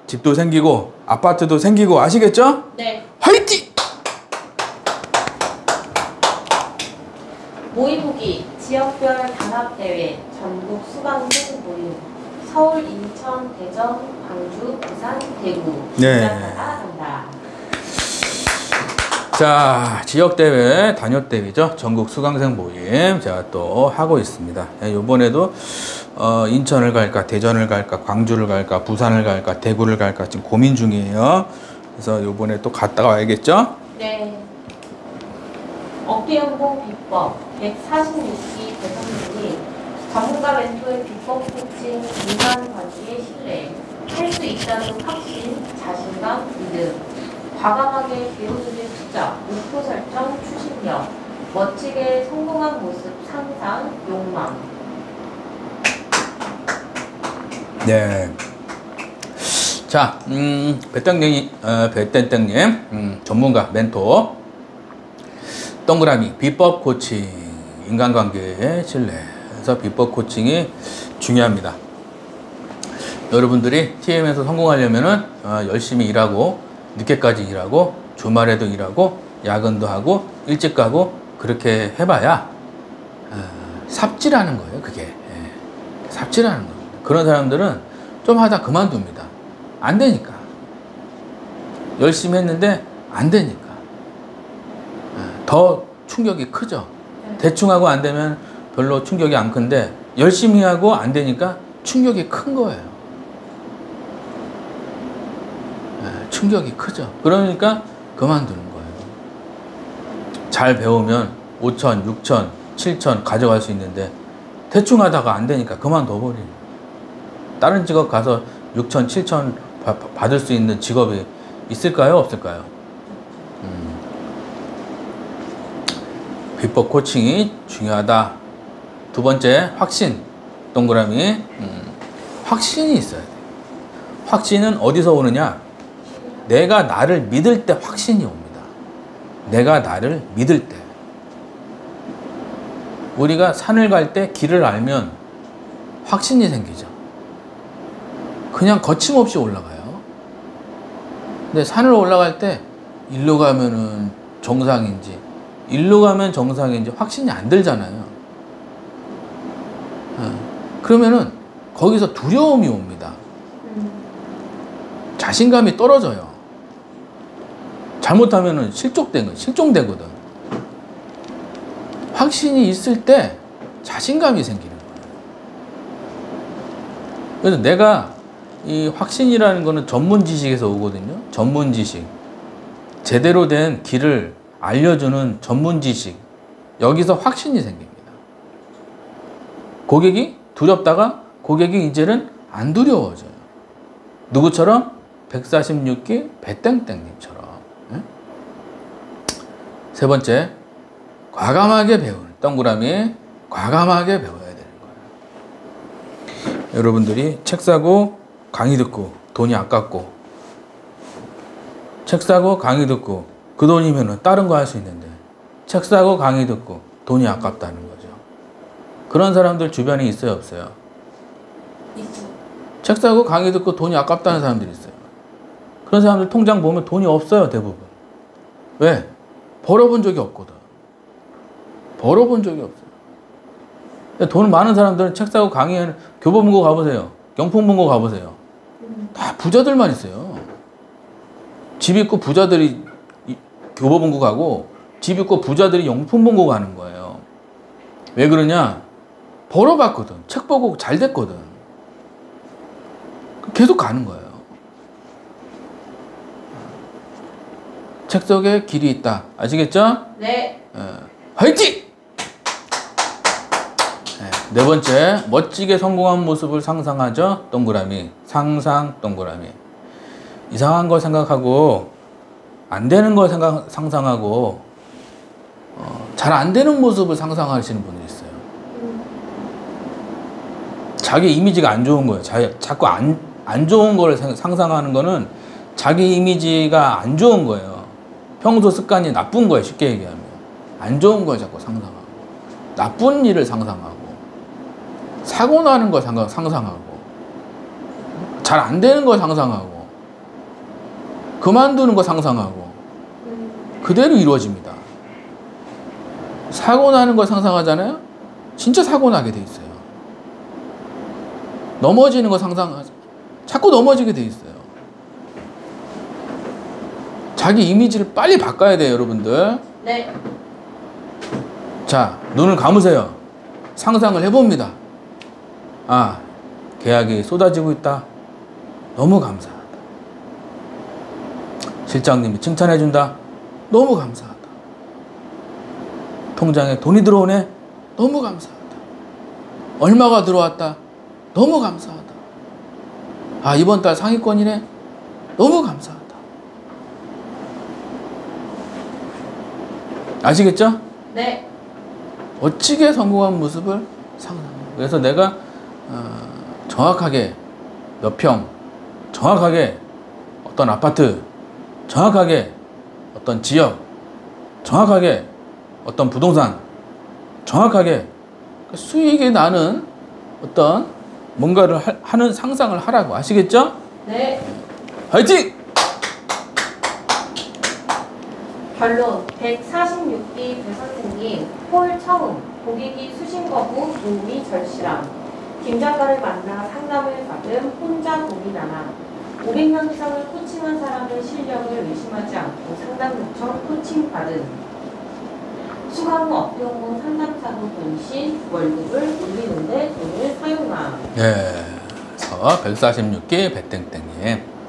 집도 생기고 아파트도 생기고 아시겠죠? 네. 화이팅! 모의고기 지역별 단합대회 전국 수강생 모임 서울, 인천, 대전, 광주, 부산, 대구 네. 한다. 자, 지역대회, 단협대회죠. 전국 수강생 모임 제가 또 하고 있습니다. 이번에도 인천을 갈까, 대전을 갈까, 광주를 갈까, 부산을 갈까, 대구를 갈까 지금 고민 중이에요. 그래서 이번에 또 갔다가 와야겠죠? 네. 억대연봉 비법 146기 대선생님 전문가 멘토의 비법 코칭, 인간관계의 신뢰, 할 수 있다는 확신, 자신감, 믿음, 과감하게 배우는 투자, 목표 설정, 추진력, 멋지게 성공한 모습 상상, 욕망. 네. 자, 배땡땡님, 전문가 멘토, 동그라미, 비법 코칭, 인간관계의 신뢰. 그래서 비법 코칭이 중요합니다. 여러분들이 TM에서 성공하려면은 열심히 일하고, 늦게까지 일하고, 주말에도 일하고, 야근도 하고, 일찍 가고, 그렇게 해봐야 삽질하는 거예요, 그게. 삽질하는 거예요. 그런 사람들은 좀 하다 그만둡니다. 안 되니까. 열심히 했는데 안 되니까. 더 충격이 크죠. 대충 하고 안 되면 별로 충격이 안 큰데 열심히 하고 안 되니까 충격이 큰 거예요. 충격이 크죠. 그러니까 그만두는 거예요. 잘 배우면 5천, 6천, 7천 가져갈 수 있는데 대충 하다가 안 되니까 그만둬버리는 거예요. 다른 직업 가서 6천, 7천 받을 수 있는 직업이 있을까요? 없을까요? 비법 코칭이 중요하다. 두 번째, 확신. 동그라미. 확신이 있어야 돼요. 확신은 어디서 오느냐? 내가 나를 믿을 때 확신이 옵니다. 내가 나를 믿을 때. 우리가 산을 갈 때 길을 알면 확신이 생기죠. 그냥 거침없이 올라가요. 근데 산을 올라갈 때 일로 가면은 정상인지 일로 가면 정상인지 확신이 안 들잖아요. 그러면은 거기서 두려움이 옵니다. 자신감이 떨어져요. 잘못하면은 실종되거든. 확신이 있을 때 자신감이 생기는 거예요. 그래서 내가 이 확신이라는 거는 전문 지식에서 오거든요. 전문 지식. 제대로 된 길을 알려주는 전문 지식. 여기서 확신이 생깁니다. 고객이 두렵다가 고객이 이제는 안 두려워져요. 누구처럼? 146기 배땡땡님처럼. 세 번째, 과감하게 배우는. 동그라미, 과감하게 배워야 되는 거예요. 여러분들이 책 사고 강의 듣고 돈이 아깝고, 책 사고 강의 듣고 그 돈이면 다른 거 할 수 있는데 책 사고 강의 듣고 돈이 아깝다는 거죠. 그런 사람들 주변에 있어요, 없어요? 있죠. 책 사고 강의 듣고 돈이 아깝다는 사람들이 있어요. 그런 사람들 통장 보면 돈이 없어요, 대부분. 왜? 벌어본 적이 없거든. 벌어본 적이 없어요. 돈 많은 사람들은 책 사고 강의하는 교보문고 가보세요. 영풍문고 가보세요. 다 부자들만 있어요. 집 있고 부자들이 교보문고 가고 집 있고 부자들이 영풍문고 가는 거예요. 왜 그러냐? 벌어봤거든. 책 보고 잘 됐거든. 계속 가는 거예요. 책 속에 길이 있다. 아시겠죠? 네. 화이팅! 네 번째, 멋지게 성공한 모습을 상상하죠. 동그라미. 상상 동그라미. 이상한 걸 생각하고 안 되는 걸 상상하고 잘 안 되는 모습을 상상하시는 분들이 있어요. 자기 이미지가 안 좋은 거예요. 자꾸 안 좋은 걸 상상하는 거는 자기 이미지가 안 좋은 거예요. 평소 습관이 나쁜 거예요. 쉽게 얘기하면. 안 좋은 걸 자꾸 상상하고, 나쁜 일을 상상하고, 사고 나는 걸 상상하고, 잘 안 되는 걸 상상하고, 그만두는 거 상상하고, 그대로 이루어집니다. 사고 나는 걸 상상하잖아요? 진짜 사고 나게 돼 있어요. 넘어지는 거 상상하죠. 자꾸 넘어지게 돼 있어요. 자기 이미지를 빨리 바꿔야 돼요, 여러분들. 네. 자, 눈을 감으세요. 상상을 해봅니다. 아, 계약이 쏟아지고 있다. 너무 감사하다. 실장님이 칭찬해준다. 너무 감사하다. 통장에 돈이 들어오네. 너무 감사하다. 얼마가 들어왔다. 너무 감사하다. 아, 이번 달 상위권이네. 너무 감사하다. 아시겠죠? 네. 멋지게 성공한 모습을 상상해요. 그래서 내가 정확하게 몇 평, 정확하게 어떤 아파트, 정확하게 어떤 지역, 정확하게 어떤 부동산, 정확하게 수익이 나는 어떤 뭔가를 하는 상상을 하라고. 아시겠죠? 네. 화이팅! 결론 146기 대선생님 홀 처음 고객이 수신 거부 도움이 절실함. 김 작가를 만나 상담을 받음 혼자 고민하나 500명 이상을 코칭한 사람의 실력을 의심하지 않고 상담 요청 코칭 받은 수강 후 업병 상담사로 변신 월급을 올리는데 돈을 사용함. 네. 그래서 146기 배땡땡님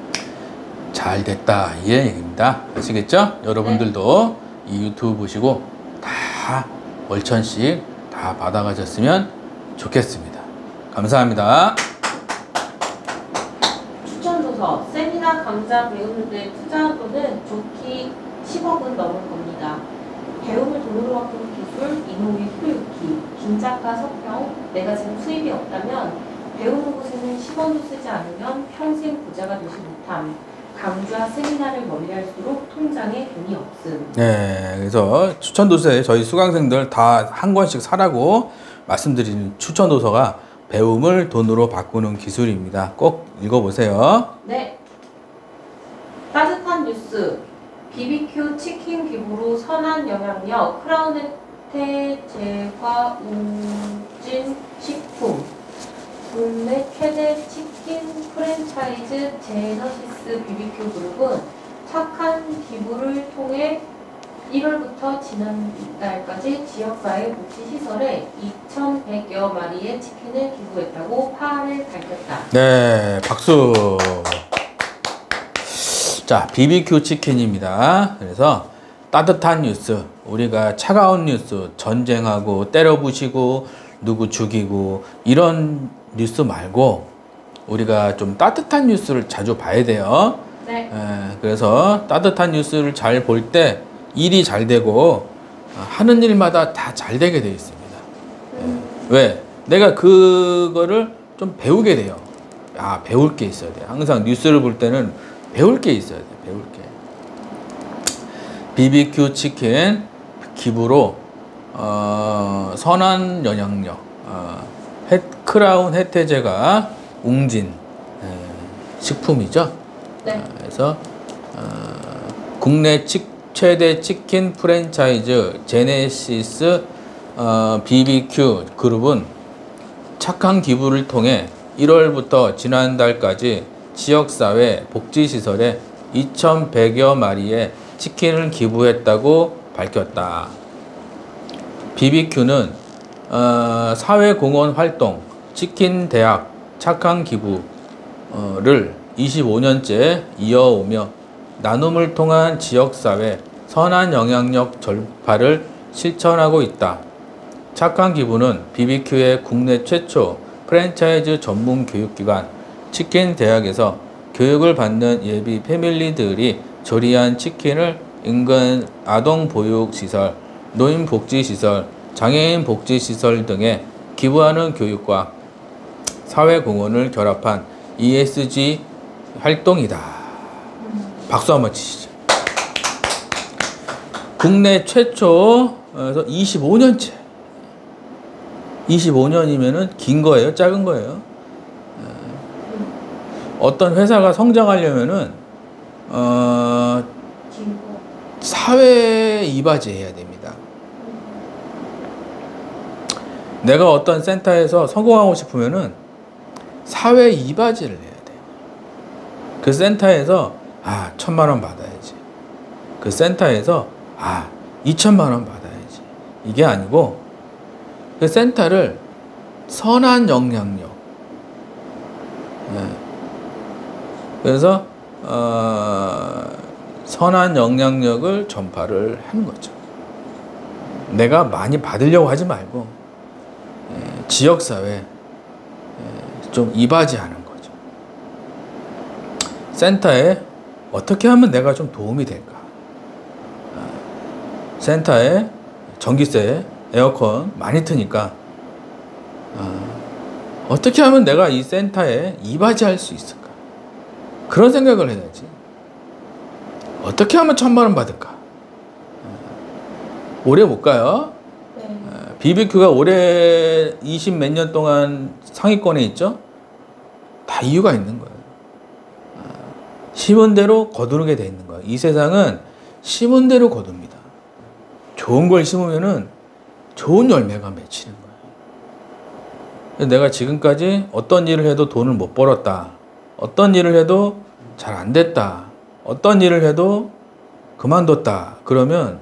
잘 됐다 이 얘기입니다. 아시겠죠? 여러분들도 이 유튜브 보시고 다 월천씩 다 받아가셨으면 좋겠습니다. 감사합니다. 추천도서 세미나 강좌 배우는데 투자한 돈은 좋기 10억은 넘을 겁니다. 배움을 돈으로 바꾸는 기술, 이노우의 효육기, 김작가 서평, 내가 지금 수입이 없다면 배우는 곳에는 10원도 쓰지 않으면 평생 부자가 되지 못함. 강좌 세미나를 멀리할수록 통장에 돈이 없음. 네, 그래서 추천도서에 저희 수강생들 다 한 권씩 사라고 말씀드리는 추천도서가 배움을 돈으로 바꾸는 기술입니다. 꼭 읽어보세요. 네. 따뜻한 뉴스. BBQ 치킨 기부로 선한 영향력. 크라운 혜태 제과 웅진 식품. 국내 최대 치킨 프랜차이즈 제너시스 BBQ 그룹은 착한 기부를 통해 1월부터 지난달까지 지역사회 복지시설에 2,100여 마리의 치킨을 기부했다고 8일 밝혔다. 네, 박수. 자, BBQ 치킨입니다. 그래서 따뜻한 뉴스, 우리가 차가운 뉴스, 전쟁하고 때려부시고 누구 죽이고 이런 뉴스 말고 우리가 좀 따뜻한 뉴스를 자주 봐야 돼요. 네. 그래서 따뜻한 뉴스를 잘 볼 때 일이 잘 되고 하는 일마다 다 잘 되게 되어 있습니다. 왜? 내가 그거를 좀 배우게 돼요. 아, 배울 게 있어야 돼. 항상 뉴스를 볼 때는 배울 게 있어야 돼. 배울 게. BBQ 치킨 기부로 선한 영향력 크라운 혜태제가 웅진 식품이죠. 네. 그래서 국내 최대 치킨 프랜차이즈 제네시스 BBQ 그룹은 착한 기부를 통해 1월부터 지난달까지 지역사회 복지시설에 2,100여 마리의 치킨을 기부했다고 밝혔다. BBQ는 사회공헌 활동, 치킨 대학, 착한 기부를 25년째 이어오며 나눔을 통한 지역사회 선한 영향력 전파를 실천하고 있다. 착한 기부는 BBQ의 국내 최초 프랜차이즈 전문 교육기관 치킨 대학에서 교육을 받는 예비 패밀리들이 조리한 치킨을 인근 아동보육시설, 노인복지시설, 장애인복지시설 등에 기부하는 교육과 사회공헌을 결합한 ESG 활동이다. 박수 한번 치시죠. 국내 최초에서 25년째. 25년이면은 긴 거예요? 작은 거예요? 어떤 회사가 성장하려면은, 사회 이바지 해야 됩니다. 내가 어떤 센터에서 성공하고 싶으면은 사회 이바지를 해야 돼요. 그 센터에서 1,000만 원 받아야지. 그 센터에서 2,000만 원 받아야지. 이게 아니고 그 센터를 선한 영향력. 그래서 선한 영향력을 전파를 하는 거죠. 내가 많이 받으려고 하지 말고 지역사회 좀 이바지하는 거죠. 센터에 어떻게 하면 내가 좀 도움이 될까? 센터에 전기세, 에어컨 많이 트니까 어떻게 하면 내가 이 센터에 이바지할 수 있을까? 그런 생각을 해야지. 어떻게 하면 1,000만 원 받을까? 오래 못 가요. BBQ가 올해 20 몇 년 동안 상위권에 있죠? 다 이유가 있는 거예요. 심은 대로 거두게 돼 있는 거예요. 이 세상은 심은 대로 거둡니다. 좋은 걸 심으면은 좋은 열매가 맺히는 거예요. 내가 지금까지 어떤 일을 해도 돈을 못 벌었다. 어떤 일을 해도 잘 안 됐다. 어떤 일을 해도 그만뒀다. 그러면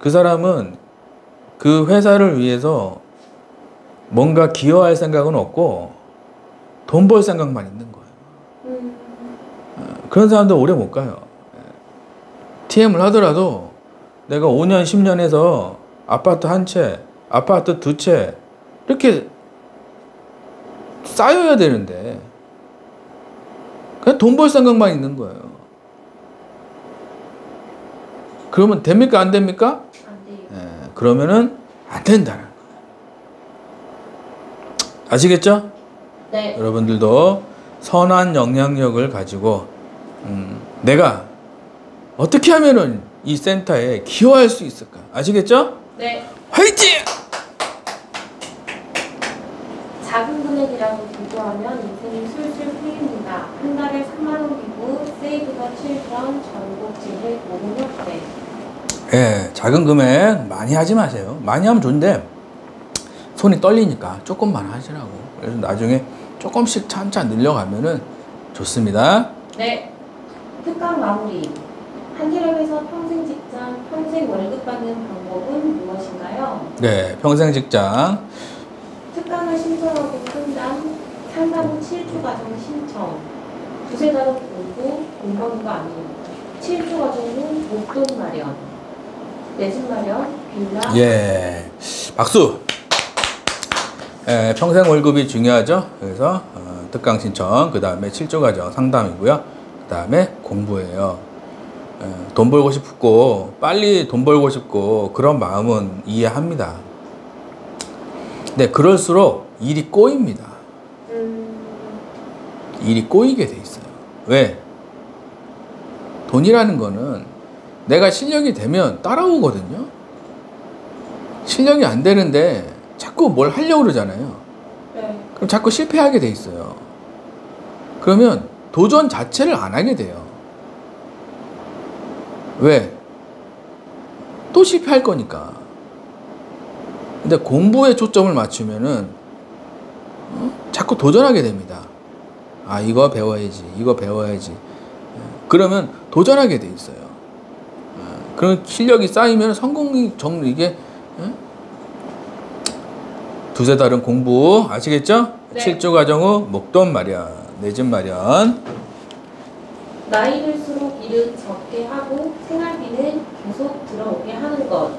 그 사람은 그 회사를 위해서 뭔가 기여할 생각은 없고 돈 벌 생각만 있는 거예요. 그런 사람들 오래 못 가요. TM을 하더라도 내가 5년, 10년 해서 아파트 한 채, 아파트 두 채 이렇게 쌓여야 되는데 그냥 돈 벌 생각만 있는 거예요. 그러면 됩니까? 안 됩니까? 그러면은 안 된다는 거예요. 아시겠죠? 네. 여러분들도 선한 영향력을 가지고 내가 어떻게 하면은 이 센터에 기여할 수 있을까? 아시겠죠? 네. 화이팅! 작은 금액이라고 비교하면 인생이 술술 풀립니다. 한 달에 3만 원 기부, 세이브 더 칠드런, 전국 진해 모금협회. 예, 작은 금액 많이 하지 마세요. 많이 하면 좋은데 손이 떨리니까 조금만 하시라고. 그래서 나중에 조금씩 차차 늘려가면은 좋습니다. 네. 특강 마무리. 한기람에서 평생 직장, 평생 월급 받는 방법은 무엇인가요? 네, 평생 직장. 특강을 신청하고 상담, 상담 후 7주 과정 신청. 두세 달은 공부, 공부하는 거 아니에요. 7주 과정 후 목돈 마련. 내 집 마련, 빌라. 예, 박수. 예, 평생 월급이 중요하죠. 그래서 특강 신청, 그 다음에 7주 과정 상담이고요. 그 다음에 공부예요. 돈 벌고 싶고 빨리 돈 벌고 싶고 그런 마음은 이해합니다. 근데 그럴수록 일이 꼬입니다. 일이 꼬이게 돼 있어요. 왜? 돈이라는 거는 내가 실력이 되면 따라오거든요. 실력이 안 되는데 자꾸 뭘 하려고 그러잖아요. 네. 그럼 자꾸 실패하게 돼 있어요. 그러면 도전 자체를 안 하게 돼요. 왜? 또 실패할 거니까. 근데 공부에 초점을 맞추면은 자꾸 도전하게 됩니다. 이거 배워야지, 이거 배워야지. 그러면 도전하게 돼 있어요. 그런 실력이 쌓이면 성공이 이게 두세 달은 공부 아시겠죠? 네. 7주 과정 후 목돈 마련, 내 집 마련. 나이 들수록 일은 적게 하고 생활비는 계속 들어오게 하는 것.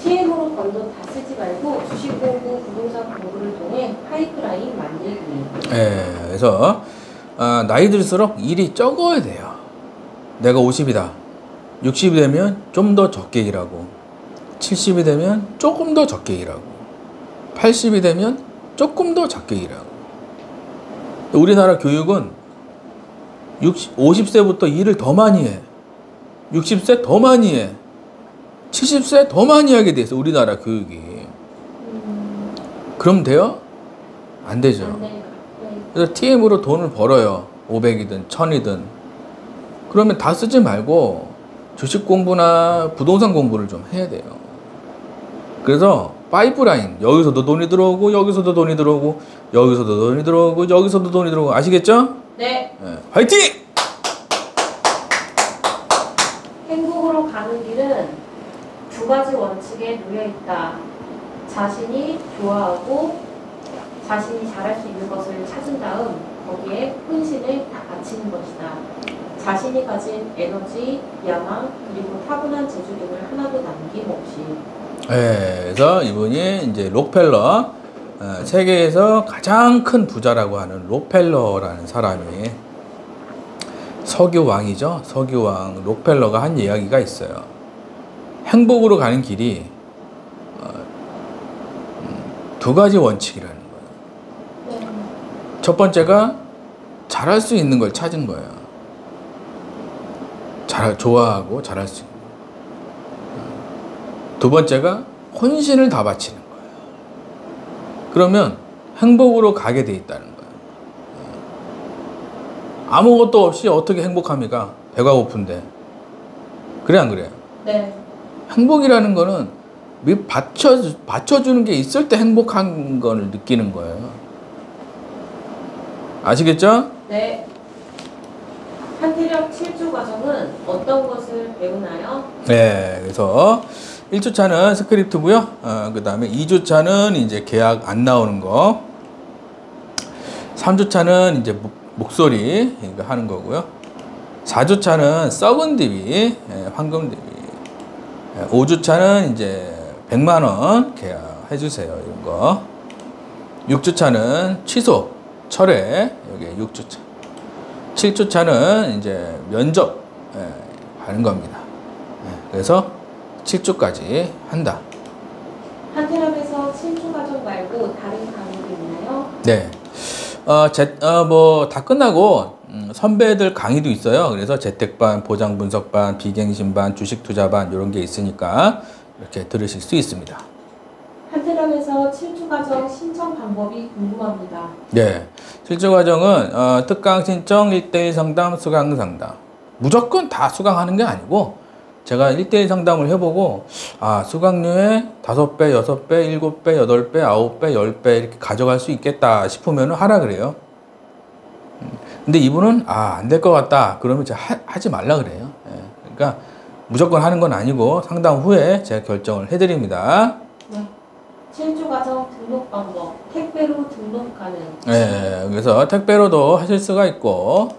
TM으로 번 돈 다 쓰지 말고 주식 공부, 부동산 공부를 통해 파이프라인 만들기. 예, 그래서 나이 들수록 일이 적어야 돼요. 내가 50이다. 60이 되면 좀 더 적게 일하고 70이 되면 조금 더 적게 일하고 80이 되면 조금 더 적게 일하고. 우리나라 교육은 50세부터 일을 더 많이 해. 60세 더 많이 해. 70세 더 많이 하게 돼 있어, 우리나라 교육이. 그럼 돼요? 안 되죠. 안 돼요. 네. 그래서 TM으로 돈을 벌어요. 500이든 1000이든. 그러면 다 쓰지 말고 주식 공부나 부동산 공부를 좀 해야 돼요. 그래서 파이프라인, 여기서도 돈이 들어오고 여기서도 돈이 들어오고 여기서도 돈이 들어오고 여기서도 돈이 들어오고. 아시겠죠? 네. 네. 화이팅! 행복으로 가는 길은 두 가지 원칙에 놓여 있다. 자신이 좋아하고 자신이 잘할 수 있는 것을 찾은 다음 거기에 혼신을 다 바치는 것이다. 자신이 가진 에너지, 야망, 그리고 타고난 재주 등을 하나도 남김없이. 네, 그래서 이분이 이제 록펠러, 세계에서 가장 큰 부자라고 하는 록펠러라는 사람이 석유왕이죠. 석유왕 록펠러가 한 이야기가 있어요. 행복으로 가는 길이 두 가지 원칙이라는 거예요. 네. 첫 번째가 잘할 수 있는 걸 찾은 거예요. 좋아하고 잘할 수 있는. 두 번째가 혼신을 다 바치는 거예요. 그러면 행복으로 가게 돼 있다는 거예요. 아무것도 없이 어떻게 행복합니까? 배가 고픈데. 그래 안 그래요? 네. 행복이라는 거는 받쳐주는 게 있을 때 행복한 걸 느끼는 거예요. 아시겠죠? 네. 한태력 7주 과정은 어떤 것을 배우나요? 네, 그래서 1주차는 스크립트고요. 그 다음에 2주차는 이제 계약 안 나오는 거. 3주차는 이제 목소리 이거 하는 거고요. 4주차는 썩은 DB, 황금 DB. 5주차는 이제 100만 원 계약해 주세요. 이런 거. 6주차는 취소, 철회. 여기 6주차. 7주차는 이제 면접 하는 겁니다. 그래서 7주까지 한다. 한태력에서 7주 과정 말고 다른 강의도 있나요? 네. 뭐 다 끝나고 선배들 강의도 있어요. 그래서 재택반, 보장 분석반, 비갱신반, 주식 투자반 이런 게 있으니까 이렇게 들으실 수 있습니다. 한태력에서 7주 과정 신청 방법이 궁금합니다. 네. 7주 과정은 특강 신청, 1대1 상담, 수강 상담. 무조건 다 수강하는 게 아니고 제가 1대1 상담을 해보고 수강료에 5배, 6배, 7배, 8배, 9배, 10배 이렇게 가져갈 수 있겠다 싶으면 하라 그래요. 근데 이분은 안 될 것 같다 그러면 제가 하지 말라 그래요. 그러니까 무조건 하는 건 아니고 상담 후에 제가 결정을 해드립니다. 네. 7주 과정 등록 방법, 택배로 등록 가능. 네, 그래서 택배로도 하실 수가 있고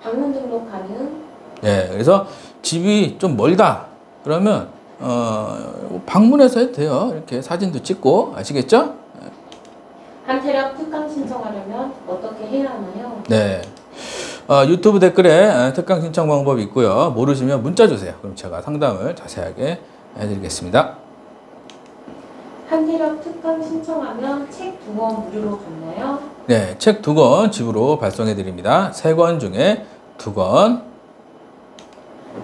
방문 등록 가능. 네, 그래서 집이 좀 멀다 그러면 방문해서 해도 돼요. 이렇게 사진도 찍고. 아시겠죠? 한태력 특강 신청하려면 어떻게 해야 하나요? 네. 유튜브 댓글에 특강 신청 방법이 있고요. 모르시면 문자 주세요. 그럼 제가 상담을 자세하게 해드리겠습니다. 한태력 특강 신청하면 책 2권 무료로 받나요? 네, 책 2권 집으로 발송해드립니다. 3권 중에 2권.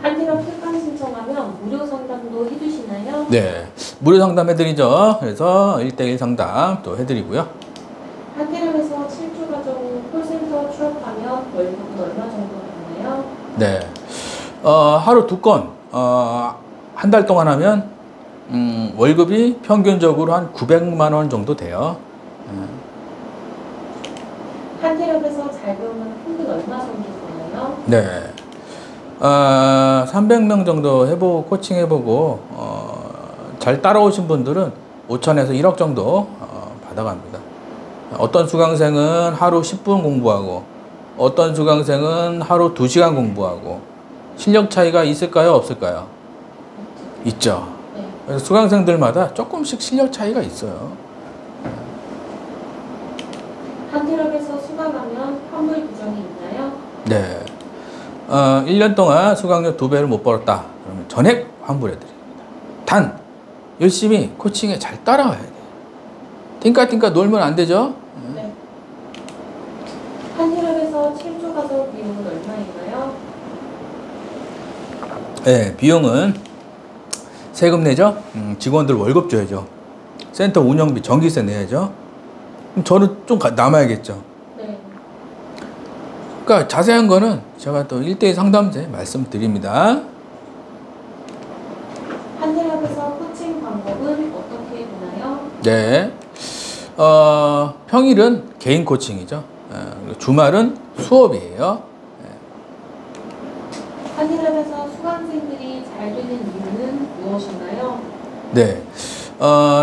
한태력 특강 신청하면 무료 상담도 해주시나요? 네, 무료 상담 해드리죠. 그래서 1대1 상담 또 해드리고요. 한태력에서 7주 과정 콜센터 취업하면 월급은 얼마 정도 받나요? 네, 하루 2건, 한 달 동안 하면 월급이 평균적으로 한 900만 원 정도 돼요. 한태력에서 잘 배우면 평균 얼마 정도 버나요? 네. 300명 정도 해보고, 코칭 해보고, 잘 따라오신 분들은 5천에서 1억 정도 받아갑니다. 어떤 수강생은 하루 10분 공부하고, 어떤 수강생은 하루 2시간 공부하고, 실력 차이가 있을까요? 없을까요? 있죠. 네. 그래서 수강생들마다 조금씩 실력 차이가 있어요. 한태력에서 수강하면 환불 규정이 있나요? 네. 1년 동안 수강료 2배를 못 벌었다. 그러면 전액 환불해드립니다. 단, 열심히 코칭에 잘 따라와야 돼요. 띵까띵까 놀면 안 되죠? 네. 한태력에서 7주 과정 비용은 얼마인가요? 네, 비용은 세금 내죠. 직원들 월급 줘야죠. 센터 운영비, 전기세 내야죠. 그럼 저는 좀 남아야겠죠. 네. 그러니까 자세한 거는 제가 또 1대1 상담제 말씀드립니다. 한대lab에서 코칭 방법은 어떻게 되나요? 네. 평일은 개인 코칭이죠. 주말은 수업이에요. 한대lab에서 수강생들이 잘 되는 이유는 무엇인가요? 네.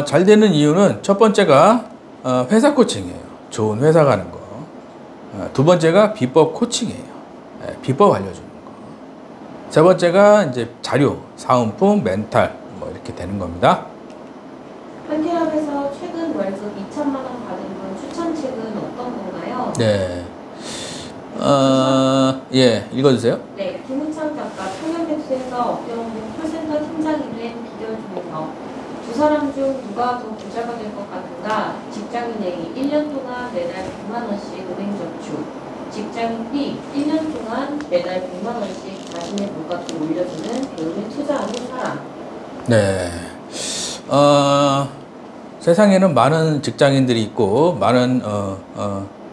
잘 되는 이유는 첫 번째가 회사 코칭이에요. 좋은 회사 가는 거. 두 번째가 비법 코칭이에요. 비법 알려주는 거. 세 번째가 이제 자료, 사은품, 멘탈 뭐 이렇게 되는 겁니다. 한대lab에서 최근 월급 2천만 원 받은 분 추천책은 어떤 건가요? 네. 예, 읽어주세요. 네, 김우창 작가 청년백수에서 업계홍보 콜센터 팀장이 된 비결 중에서 두 사람 중 누가 더 부자가 될 것 같은가? 직장인A 1년 동안 매달 100만 원씩 은행저축, 직장인 B 1년 동안 매달 100만 원씩 자신의 물가를 올려주는 배움에 투자하는 사람. 네. 세상에는 많은 직장인들이 있고 많은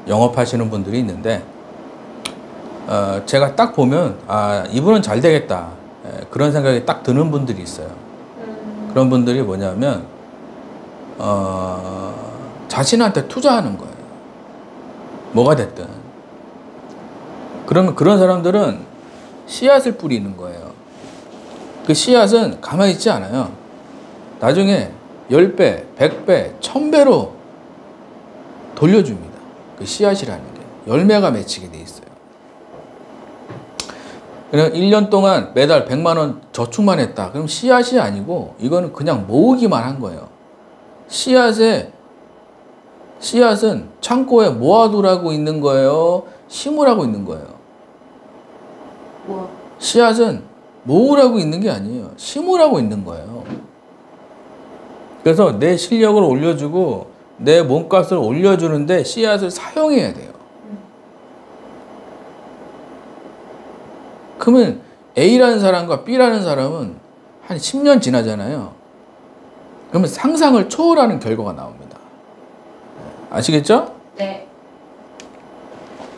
영업하시는 분들이 있는데 제가 딱 보면 이분은 잘 되겠다 그런 생각이 딱 드는 분들이 있어요. 그런 분들이 뭐냐면 자신한테 투자하는 거예요. 뭐가 됐든. 그러면 그런 사람들은 씨앗을 뿌리는 거예요. 그 씨앗은 가만히 있지 않아요. 나중에 10배, 100배, 1000배로 돌려줍니다. 그 씨앗이라는 게 열매가 맺히게 돼 있어요. 그냥 1년 동안 매달 100만 원 저축만 했다. 그럼 씨앗이 아니고 이거는 그냥 모으기만 한 거예요. 씨앗은 창고에 모아두라고 있는 거예요? 심으라고 있는 거예요? 뭐? 씨앗은 모으라고 있는 게 아니에요. 심으라고 있는 거예요. 그래서 내 실력을 올려주고 내 몸값을 올려주는데 씨앗을 사용해야 돼요. 그러면 A라는 사람과 B라는 사람은 한 10년 지나잖아요. 그러면 상상을 초월하는 결과가 나옵니다. 아시겠죠? 네.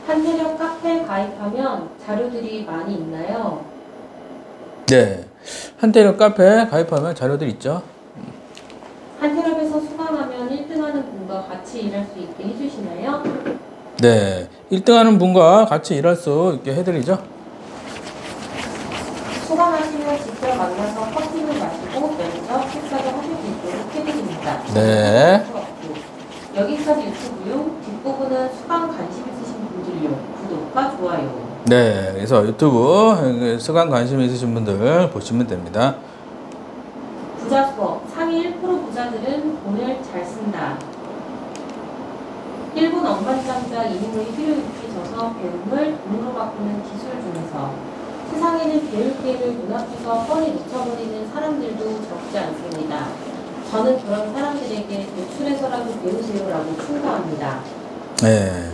한대lab 카페 가입하면 자료들이 많이 있나요? 네. 한대lab 카페 가입하면 자료들 있죠. 한대lab에서 수강하면 1등하는 분과 같이 일할 수 있게 해주시나요? 네. 1등하는 분과 같이 일할 수 있게 해드리죠. 수강하시면 직접 만나서 커피를 마시고 면접, 식사도 하실 수 있도록 해드립니다. 네. 여기까지 유튜브용, 뒷부분은 수강 관심 있으신 분들용 구독과 좋아요. 네. 그래서 유튜브 수강 관심 있으신 분들 보시면 됩니다. 부자 수업, 상위 1% 부자들은 돈을 잘 쓴다. 일본 억만장자 이민의 필요 익혀져서 배움을 돈으로 바꾸는 기술 중에서 세상에는 배울 기회를 눈앞에서 뻔히 놓쳐버리는 사람들도 적지 않습니다. 저는 그런 사람들에게 대출해서라도 배우세요라고 충고합니다. 네.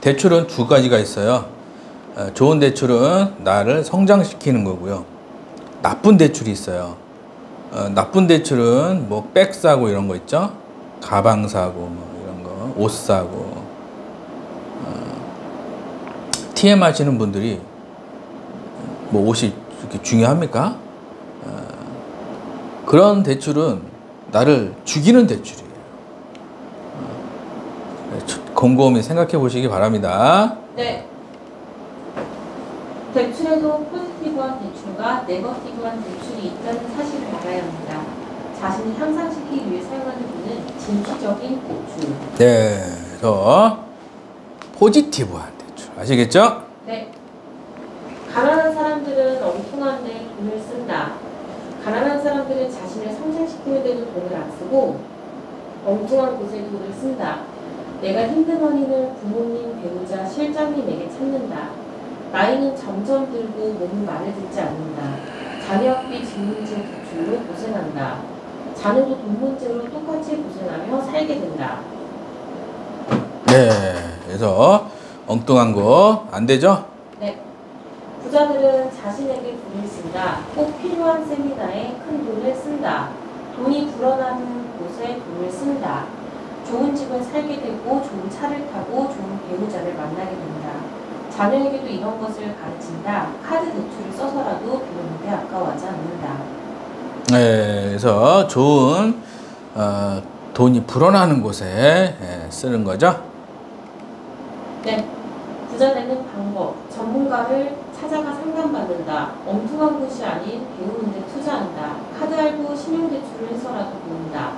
대출은 두 가지가 있어요. 좋은 대출은 나를 성장시키는 거고요. 나쁜 대출이 있어요. 나쁜 대출은 뭐 백 사고 이런 거 있죠. 가방 사고 뭐 이런 거, 옷 사고. TM 하시는 분들이 뭐 옷이 이렇게 중요합니까? 그런 대출은 나를 죽이는 대출이에요. 곰곰이 생각해 보시기 바랍니다. 네. 대출에도 포지티브한 대출과 네거티브한 대출이 있다는 사실을 알아야 합니다. 자신을 향상시키기 위해 사용하는 돈은 진취적인 대출. 네, 그래서 포지티브한 대출 아시겠죠? 네. 가난한 사람들은 엉뚱한데 돈을 쓴다. 가난한 사람들은 자신을 성장시키는 데도 돈을 안 쓰고 엉뚱한 곳에 돈을 쓴다. 내가 힘든 원인을 부모님, 배우자, 실장이 내게 찾는다. 나이는 점점 들고 몸은 말을 듣지 않는다. 자녀 학비, 집 문제, 대출로 고생한다. 자녀도 돈 문제로 똑같이 고생하며 살게 된다. 네, 그래서 엉뚱한 거 안 되죠? 네. 부자들은 자신에게 돈을 쓴다. 꼭 필요한 세미나에 큰 돈을 쓴다. 돈이 불어나는 곳에 돈을 쓴다. 좋은 집을 살게 되고 좋은 차를 타고 좋은 배우자를 만나게 된다. 자녀에게도 이런 것을 가르친다. 카드 대출을 써서라도 배우는데 아까워하지 않는다. 네, 그래서 좋은 돈이 불어나는 곳에 쓰는 거죠. 네. 부자 되는 방법. 전문가를 찾아가 상담받는다. 엉뚱한 곳이 아닌 배우는 데 투자한다. 카드 알고 신용대출을 해서라도 모은다.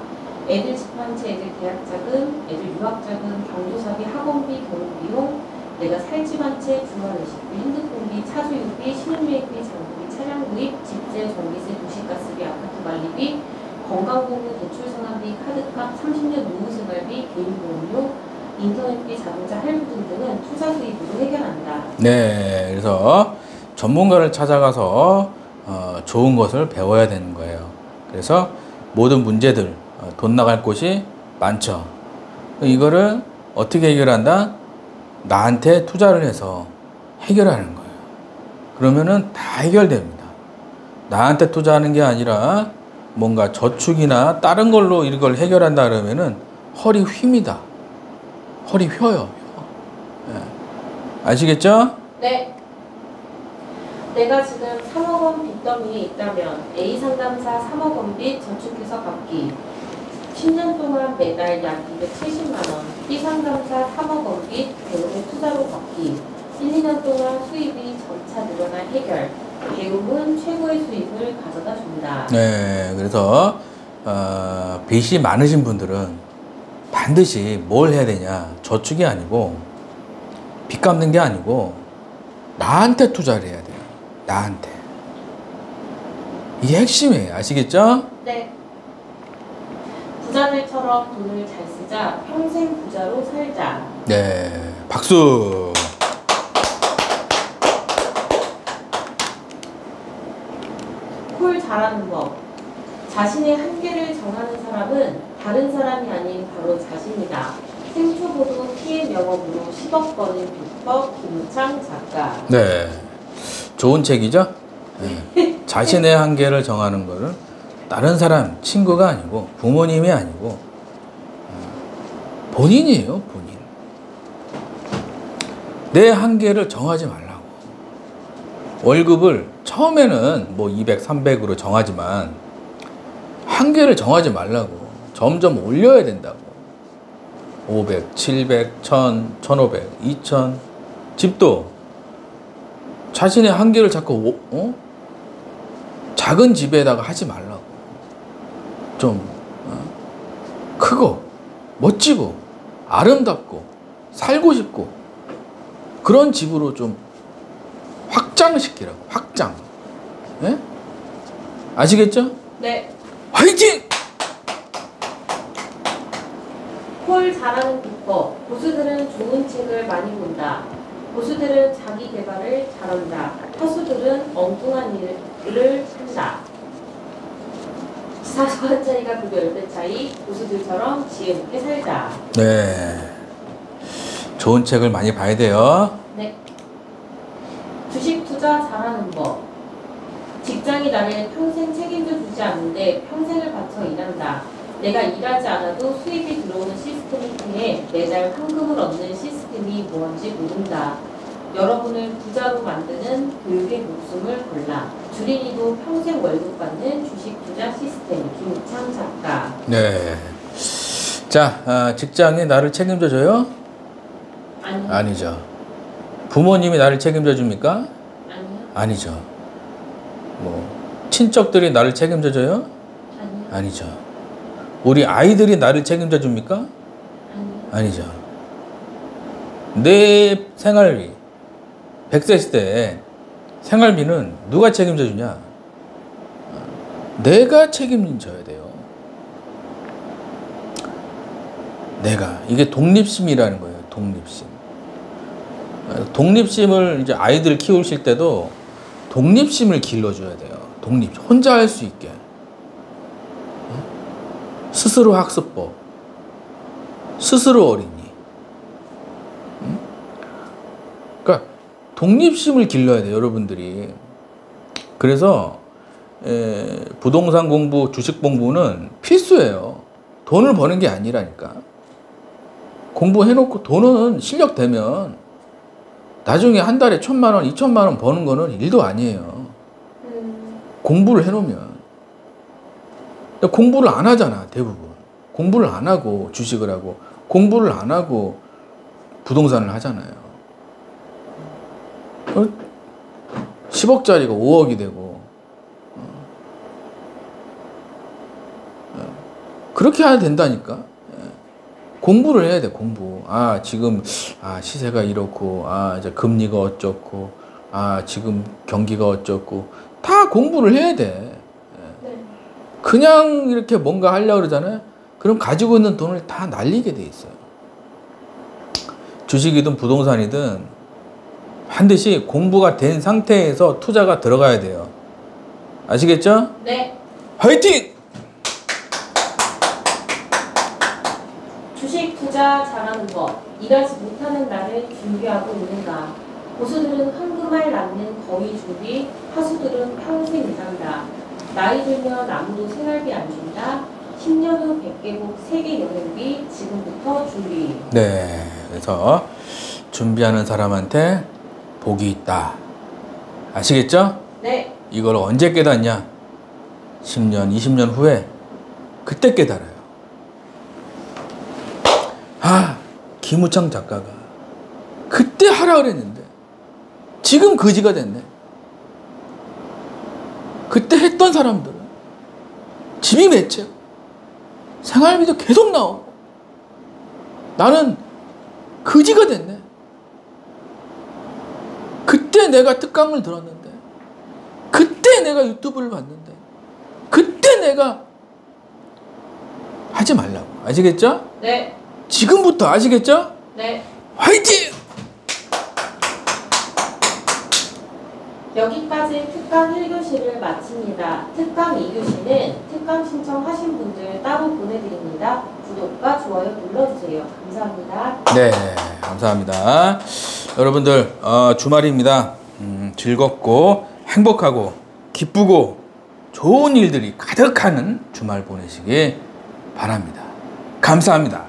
애들 집 한 채, 애들 대학자금, 애들 유학자금, 경조사비, 학원비, 결혼비용, 내가 살 집 한 채, 주말외식비, 핸드폰비, 차주유비, 신혼여행비, 장비비, 차량 구입, 집세, 전기세, 도시가스비, 아파트 관리비, 건강보험료, 대출상환비, 카드값, 30년 노후생활비, 개인보험료, 인터넷비, 자동차 할부 등등은 투자 수입으로 해결한다. 네, 그래서 전문가를 찾아가서 좋은 것을 배워야 되는 거예요. 그래서 모든 문제들, 돈 나갈 곳이 많죠. 이거를 어떻게 해결한다? 나한테 투자를 해서 해결하는 거예요. 그러면은 다 해결됩니다. 나한테 투자하는 게 아니라 뭔가 저축이나 다른 걸로 이걸 해결한다 그러면은 허리 휩니다. 허리 휘어요. 네. 아시겠죠? 네. 내가 지금 3억 원 빚더미에 있다면 A 상담사 3억 원 빚 저축해서 갚기. 10년 동안 매달 약 270만 원. B 상담사 3억 원 빚 배움의 투자로 갚기. 1, 2년 동안 수입이 점차 늘어날 해결. 배움은 최고의 수익을 가져다 준다. 네, 그래서 빚이 많으신 분들은 반드시 뭘 해야 되냐? 저축이 아니고 빚 갚는 게 아니고 나한테 투자를 해야 돼요. 나한테. 이게 핵심이에요. 아시겠죠? 네. 부자들처럼 돈을 잘 쓰자. 평생 부자로 살자. 네, 박수. 콜 잘하는 법. 자신의 한계를 정하는 사람은 다른 사람이 아닌 바로 자신이다. 생초보도 피해 명업으로 10억 버는 비법 김우창 작가. 네, 좋은 책이죠? 네. 자신의 한계를 정하는 거를 다른 사람, 친구가 아니고 부모님이 아니고 본인이에요, 본인. 내 한계를 정하지 말라고. 월급을 처음에는 뭐 200, 300으로 정하지만 한계를 정하지 말라고. 점점 올려야 된다고. 500, 700, 1000, 1500, 2000. 집도 자신의 한계를 자꾸 작은 집에다가 하지 말라고. 좀 크고 멋지고 아름답고 살고 싶고 그런 집으로 좀 확장시키라고. 확장. 네? 아시겠죠? 네. 화이팅! 콜 잘하는 비법. 고수들은 좋은 책을 많이 본다. 고수들은 자기 개발을 잘한다. 허수들은 엉뚱한 일을 한다. 사소한 차이가 그 10배 차이. 고수들처럼 지혜 있게 살자. 네. 좋은 책을 많이 봐야 돼요. 네. 주식 투자 잘하는 법. 직장이 나를 평생 책임져 주지 않는데 평생을 바쳐 일한다. 내가 일하지 않아도 수입이 들어오는 시스템이 통해 매달 황금을 얻는 시스템이 뭔지 모른다. 여러분을 부자로 만드는 교육의 목숨을 걸라. 주린이도 평생 월급 받는 주식 투자 시스템. 김우창 작가. 네. 자, 직장이 나를 책임져 줘요? 아니요. 아니죠. 부모님이 나를 책임져 줍니까? 아니요. 아니죠. 뭐 친척들이 나를 책임져 줘요? 아니요. 아니죠. 우리 아이들이 나를 책임져 줍니까? 아니요. 아니죠. 내 생활비 100세 시대에 생활비는 누가 책임져 주냐? 내가 책임져야 돼요. 내가. 이게 독립심이라는 거예요. 독립심. 독립심을 이제 아이들 키우실 때도 독립심을 길러줘야 돼요. 독립. 혼자 할 수 있게. 스스로 학습법. 스스로 어린이. 그러니까 독립심을 길러야 돼요, 여러분들이. 그래서 부동산 공부, 주식 공부는 필수예요. 돈을 버는 게 아니라니까. 공부해놓고 돈은 실력 되면 나중에 한 달에 1,000만 원, 2,000만 원 버는 거는 일도 아니에요. 공부를 해놓으면. 공부를 안 하잖아, 대부분. 공부를 안 하고 주식을 하고 공부를 안 하고 부동산을 하잖아요. 10억짜리가 5억이 되고 그렇게 해야 된다니까. 공부를 해야 돼, 공부. 아, 지금 시세가 이렇고, 이제 금리가 어쩌고, 지금 경기가 어쩌고, 다 공부를 해야 돼. 그냥 이렇게 뭔가 하려고 그러잖아요. 그럼 가지고 있는 돈을 다 날리게 돼 있어요. 주식이든 부동산이든 반드시 공부가 된 상태에서 투자가 들어가야 돼요. 아시겠죠? 네. 화이팅! 주식 투자 잘하는 법. 일하지 못하는 날을 준비하고 있는가. 고수들은 황금알 낳는 거위 준비, 하수들은 평생 일한다. 나이 들면 아무도 생활비 안 준다. 10년 후 100개국 세계 여행비 지금부터 준비. 네, 그래서 준비하는 사람한테 복이 있다. 아시겠죠? 네. 이걸 언제 깨닫냐? 10년, 20년 후에 그때 깨달아요. 김우창 작가가 그때 하라 그랬는데 지금 거지가 됐네. 그때 했던 사람들은 집이 몇 채, 생활비도 계속 나오고 나는 거지가 됐네. 그때 내가 특강을 들었는데, 그때 내가 유튜브를 봤는데, 그때 내가 하지 말라고. 아시겠죠? 네. 지금부터. 아시겠죠? 네. 화이팅! 여기까지 특강 1교시를 마칩니다. 특강 2교시는 특강 신청하신 분들 따로 보내드립니다. 구독과 좋아요 눌러주세요. 감사합니다. 네, 감사합니다. 여러분들 주말입니다. 즐겁고 행복하고 기쁘고 좋은 일들이 가득하는 주말 보내시기 바랍니다. 감사합니다.